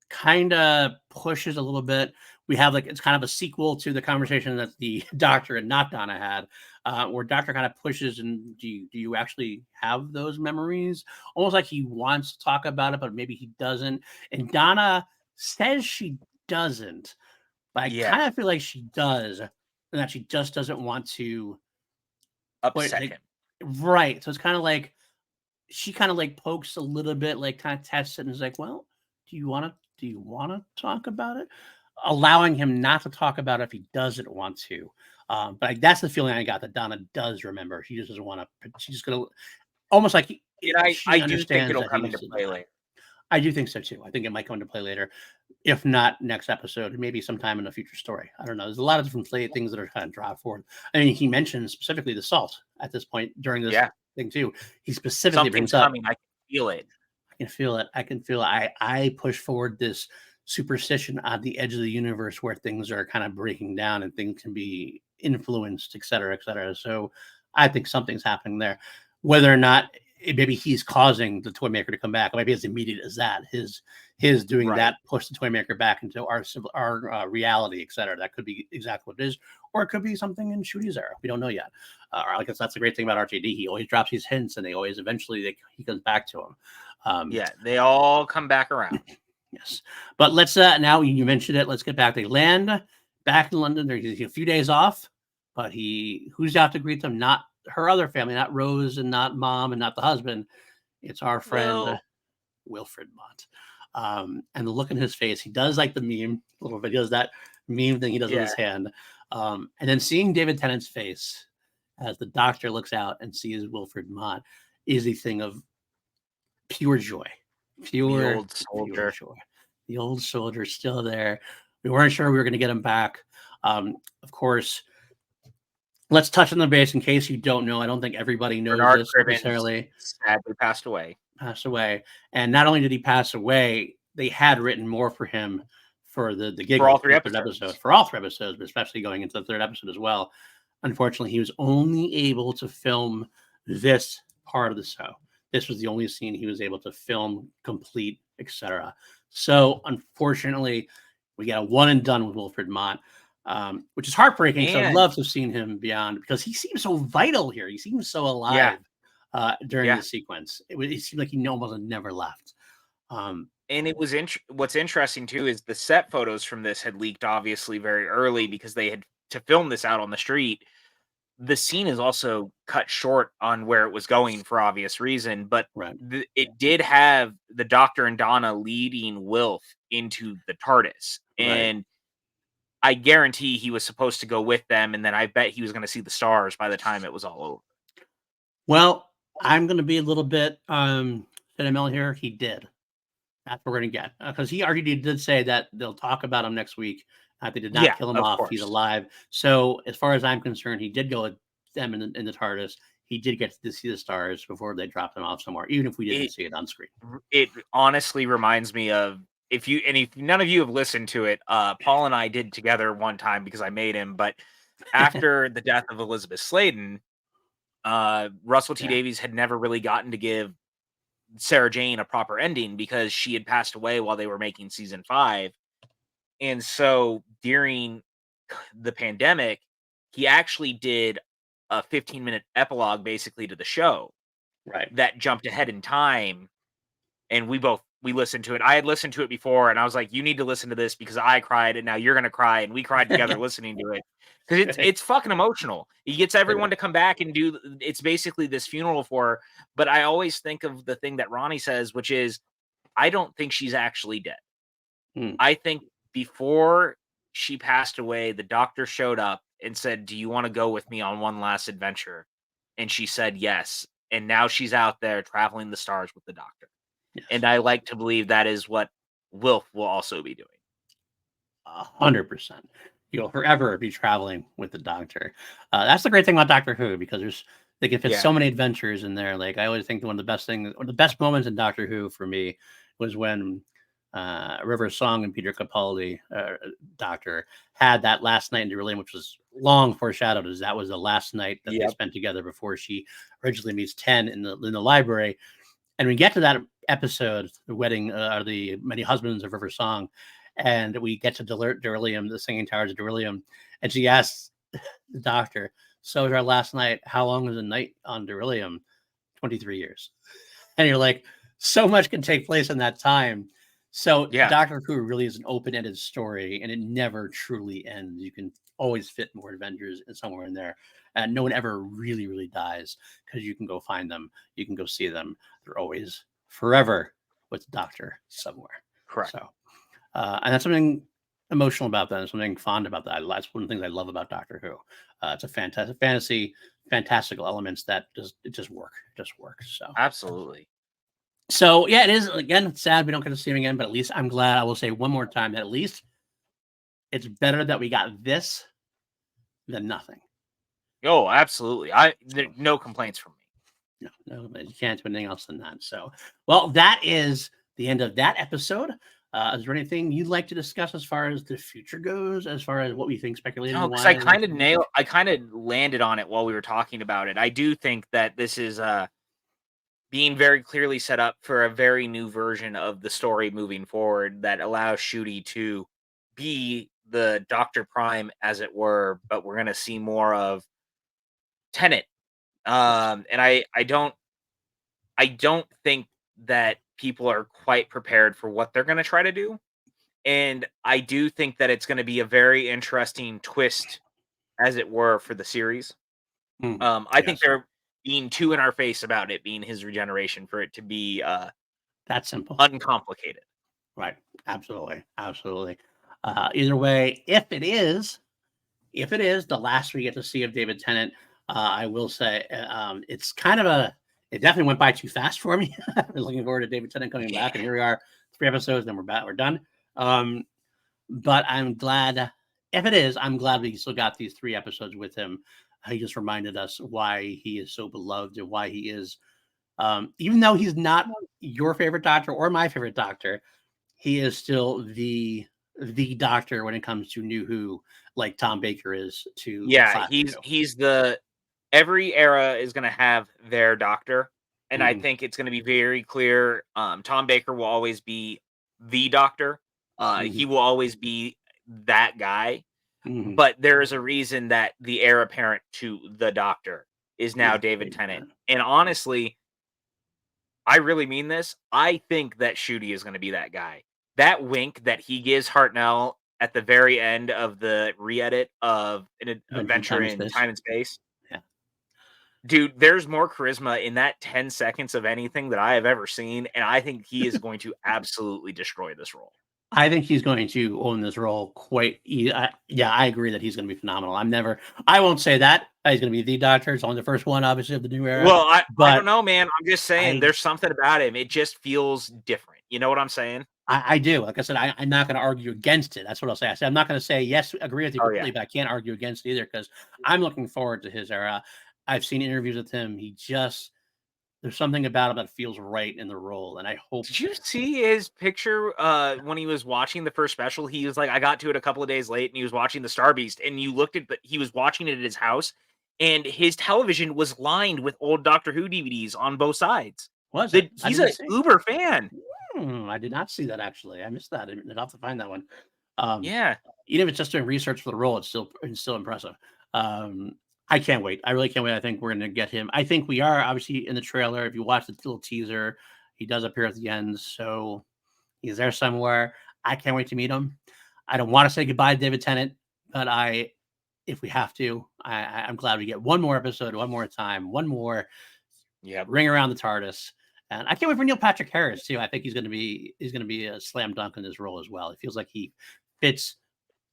kind of pushes a little bit. We have like it's kind of a sequel to the conversation that the Doctor and not Donna had, where Doctor kind of pushes and do you actually have those memories? Almost like he wants to talk about it, but maybe he doesn't. And Donna says she doesn't, but I Yeah, kind of feel like she does, and that she just doesn't want to put upset like him. right. So it's kind of like she kind of like pokes a little bit, like kind of tests it, and is like, "Well, do you want to talk about it?" Allowing him not to talk about it if he doesn't want to. But like, that's the feeling I got that Donna does remember. She just doesn't want to. She's gonna almost like And she I do think understands it'll that he come needs into to know play that. later. I do think so too. I think it might come into play later, if not next episode, maybe sometime in a future story. I don't know. There's a lot of different things that are kind of dropped forward. I mean, he mentions specifically the salt at this point during this Yeah, thing too. He specifically something's brings up, coming. I can feel it. I can feel it. I can feel it. I push forward this superstition on the edge of the universe where things are kind of breaking down and things can be influenced, et cetera, et cetera. So I think something's happening there. Whether or not maybe he's causing the toy maker to come back, maybe as immediate as that. His doing Right. that push the toy maker back into our reality, et cetera. That could be exactly what it is, or it could be something in Shooty's era. We don't know yet. I guess that's the great thing about RJD. He always drops these hints, and they always eventually he comes back to them. Yeah, they all come back around. Yes, but let's now you mentioned it. Let's get back. They land back in London. There's a few days off, but who's out to greet them? Not her other family, not Rose and not mom and not the husband. It's our friend Well, Wilfred Mott. And the look in his face, he does like the meme a little bit. He does that meme thing he does with yeah, his hand. And then seeing David Tennant's face as the doctor looks out and sees Wilfred Mott is a thing of pure joy, the pure, old pure soldier. joy. The old soldier's still there. We weren't sure we were going to get him back. Of course, let's touch on the base in case you don't know. I don't think everybody knows Bernard this Cribbins necessarily. sadly passed away. Passed away, and not only did he pass away, they had written more for him for the For all giggles for three the third episode, episodes. for all three episodes, but especially going into the third episode as well. Unfortunately, he was only able to film this part of the show. This was the only scene he was able to film complete, etc. So unfortunately, we got a one and done with Wilfred Mott, which is heartbreaking because I'd And love to have seen him beyond because he seems so vital here. He seems so yeah, alive during yeah. the sequence. It seemed like he almost never left. Um, And it was what's interesting too is the set photos from this had leaked obviously very early because they had to film this out on the street. The scene is also cut short on where it was going for obvious reason, but right. it did have the Doctor and Donna leading Wilf into the TARDIS. Right. And I guarantee he was supposed to go with them, and then I bet he was going to see the stars by the time it was all over. Well, I'm going to be a little bit sentimental here. He did. That's what we're going to get because he already did say that they'll talk about him next week. They did not Yeah, kill him of off. He's course. alive. So as far as I'm concerned, he did go with them in the TARDIS. He did get to see the stars before they dropped him off somewhere, even if we didn't It see it on screen. it honestly reminds me of if none of you have listened to it, Paul and I did together one time because I made him, but after the death of Elizabeth Sladen, Russell T. Yeah. Davies had never really gotten to give Sarah Jane a proper ending because she had passed away while they were making season 5. And so during the pandemic, he actually did a 15-minute epilogue basically to the show Right. that jumped ahead in time, and we listened to it. I had listened to it before, and I was like, "You need to listen to this because I cried, and now you're gonna cry," and we cried together listening to it because it's fucking emotional. He gets everyone to come back and do. It's basically this funeral for her. But I always think of the thing that Ronnie says, which is, I don't think she's actually dead. Hmm. I think before she passed away, the doctor showed up and said, "Do you want to go with me on one last adventure?" And she said yes. And now she's out there traveling the stars with the doctor. And Yes. I like to believe that is what Wilf will also be doing. 100%. You'll forever be traveling with the Doctor. That's the great thing about Doctor Who because they can fit Yeah. so many adventures in there. Like I always think one of the best moments in Doctor Who for me was when River Song and Peter Capaldi, Doctor, had that last night in Beryllium, which was long foreshadowed as that was the last night that they spent together before she originally meets Ten in the library. And we get to that episode, the wedding, the many husbands of River Song, and we get to Beryllium, the Singing Towers of Beryllium, and she asks the Doctor, "So is our last night? How long is the night on Beryllium?" 23 years. And you're like, so much can take place in that time. So Doctor Who really is an open-ended story, and it never truly ends. You can always fit more Avengers somewhere in there, and no one ever really, really dies because you can go find them, you can go see them. They're always forever with the Doctor somewhere. Correct. So, and that's something emotional about that, and something fond about that. That's one of the things I love about Doctor Who. It's a fantastic fantasy, fantastical elements that just work. So absolutely. So yeah, it is, again, sad we don't get to see him again, but at least I'm glad. I will say one more time that at least it's better that we got this than nothing. Oh, absolutely. No complaints from me. No, you can't do anything else than that. So, well, that is the end of that episode. Is there anything you'd like to discuss as far as the future goes, as far as what we think speculating? No, because I kind of landed on it while we were talking about it. I do think that this is being very clearly set up for a very new version of the story moving forward that allows Ncuti to be the Dr. Prime, as it were, but we're going to see more of Tennant. And I don't think that people are quite prepared for what they're going to try to do. And I do think that it's going to be a very interesting twist, as it were, for the series. I think they're being too in our face about it being his regeneration for it to be that simple, uncomplicated. Right. Absolutely. Either way, if it is the last we get to see of David Tennant, I will say it's kind of it definitely went by too fast for me. I've been looking forward to David Tennant coming back, and here we are, 3 episodes, then we're done. But I'm glad, if it is, I'm glad we still got these 3 episodes with him. He just reminded us why he is so beloved and why he is, even though he's not your favorite Doctor or my favorite Doctor, he is still the Doctor when it comes to New Who, like Tom Baker is to he's the every era is going to have their Doctor, and I think it's going to be very clear. Tom Baker will always be the Doctor. He will always be that guy. But there is a reason that the heir apparent to the Doctor is now David Tennant. And honestly, I really mean this. I think that Ncuti is going to be that guy. That wink that he gives Hartnell at the very end of the re-edit of an adventure in time and space. Yeah. Dude, there's more charisma in that 10 seconds of anything that I have ever seen. And I think he is going to absolutely destroy this role. I think he's going to own this role quite. I agree that he's going to be phenomenal. I won't say that he's going to be the Doctor. It's only the first one, obviously, of the new era. Well, I don't know, man. I'm just saying there's something about him. It just feels different. You know what I'm saying? I do. Like I said, I'm not going to argue against it. That's what I'll say. I said I'm not going to say yes, agree with you completely, but I can't argue against it either because I'm looking forward to his era. I've seen interviews with him. There's something about him that feels right in the role, and I hope. Did you see his picture when he was watching the first special? He was like, I got to it a couple of days late, and he was watching the Star Beast, and you looked at, but he was watching it at his house, and his television was lined with old Doctor Who DVDs on both sides. He's an uber fan. I did not see that, actually. I missed that. I'd have to find that one. Yeah. Even if it's just doing research for the role, it's still impressive. I can't wait. I really can't wait. I think we're going to get him. I think we are, obviously, in the trailer. If you watch the little teaser, he does appear at the end. So he's there somewhere. I can't wait to meet him. I don't want to say goodbye to David Tennant, but if we have to, I'm glad we get one more episode, one more time, one more ring around the TARDIS. And I can't wait for Neil Patrick Harris, too. I think he's going to be a slam dunk in this role as well. It feels like he fits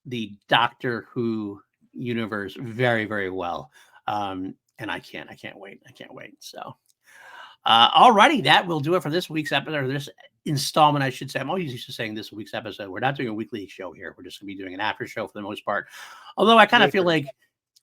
the Doctor Who universe very, very well. And I can't wait. So alrighty, that will do it for this week's episode, or this installment, I should say. I'm always used to saying this week's episode. We're not doing a weekly show here. We're just gonna be doing an after show for the most part. Although I kind of feel like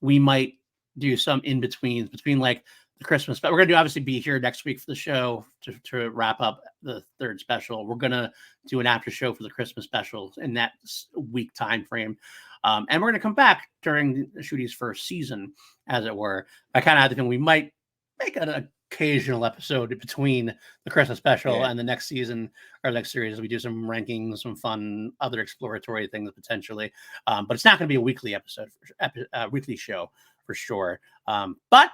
we might do some in between like Christmas. But we're going to obviously be here next week for the show to wrap up the third special. We're going to do an after show for the Christmas special in that week time frame. And we're going to come back during Shooty's first season, as it were. I kind of had the feeling we might make an occasional episode between the Christmas special and the next season or next series. We do some rankings, some fun other exploratory things potentially. But it's not going to be a weekly episode, weekly show for sure. But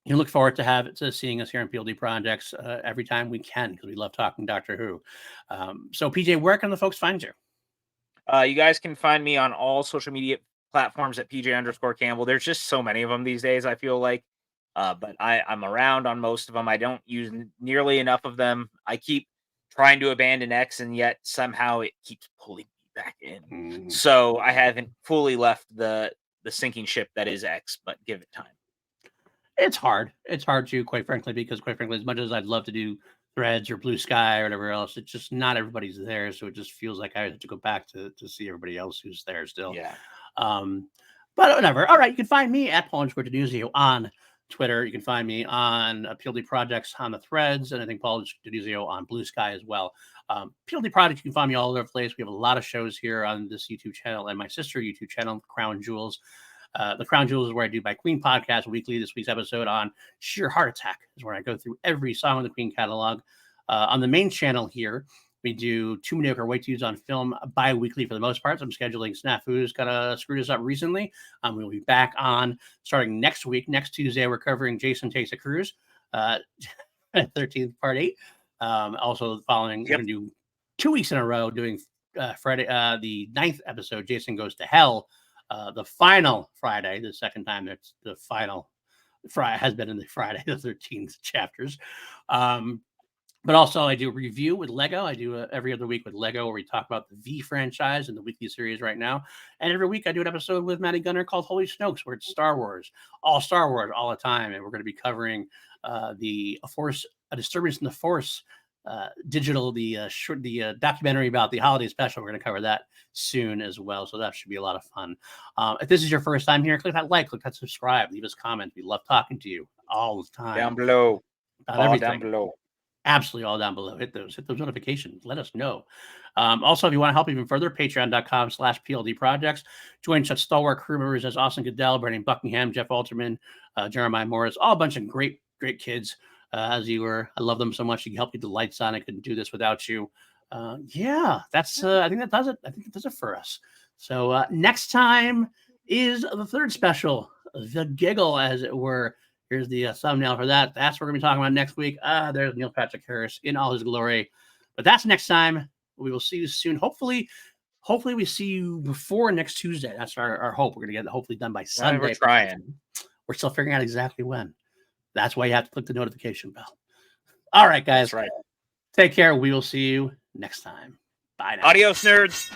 you look forward to seeing us here in PLD Projects every time we can, because we love talking Doctor Who. So PJ, where can the folks find you? You guys can find me on all social media platforms at PJ_Campbell. There's just so many of them these days, I feel like. But I'm around on most of them. I don't use nearly enough of them. I keep trying to abandon X, and yet somehow it keeps pulling me back in. So I haven't fully left the sinking ship that is X, but give it time. It's hard. It's hard to, quite frankly, because as much as I'd love to do Threads or Blue Sky or whatever else, it's just not everybody's there. So it just feels like I have to go back to see everybody else who's there still. Yeah. But whatever. All right. You can find me at Paul_Denuzio on Twitter. You can find me on PLD Projects on the Threads, and I think Paul Denuzio on Blue Sky as well. PLD Projects, you can find me all over the place. We have a lot of shows here on this YouTube channel and my sister YouTube channel, Crown Jewels. The Crown Jewels is where I do my Queen podcast weekly. This week's episode on Sheer Heart Attack is where I go through every song in the Queen catalog. On the main channel here, we do Too Mediocre Way Too on Film bi-weekly for the most part. Some scheduling snafus kind of screwed us up recently. We'll be back on starting next week. Next Tuesday, we're covering Jason Takes a Cruise, 13th part 8. Also, the following, we're going to do 2 weeks in a row doing Friday, the 9th episode, Jason Goes to Hell. The final Friday, the second time that's the final Friday has been in the Friday the 13th chapters. But also I do a review with Lego. I do every other week with Lego where we talk about the V franchise and the weekly series right now. And every week I do an episode with Matty Gunner called Holy Snokes, where it's Star Wars all the time. And we're going to be covering a Disturbance in the Force digital, the documentary about the holiday special. We're going to cover that soon as well, so that should be a lot of fun. If this is your first time here, click that like, click that subscribe, leave us comments. We love talking to you all the time. Down below, down below, absolutely all down below. Hit those notifications, let us know. Also, if you want to help even further, patreon.com/PLD Projects. Join such stalwart crew members as Austin Goodell, Brandon Buckingham, Jeff Alterman, Jeremiah Morris, all a bunch of great kids. As you were, I love them so much. You can help keep the lights on. I couldn't do this without you. That's I think that does it. I think that does it for us. So next time is the third special, The Giggle, as it were. Here's the thumbnail for that. That's what we're going to be talking about next week. There's Neil Patrick Harris in all his glory. But that's next time. We will see you soon. Hopefully we see you before next Tuesday. That's our hope. We're going to get it hopefully done by Sunday. We're trying. We're still figuring out exactly when. That's why you have to click the notification bell. All right, guys. That's right. Take care. We will see you next time. Bye now. Adios, nerds.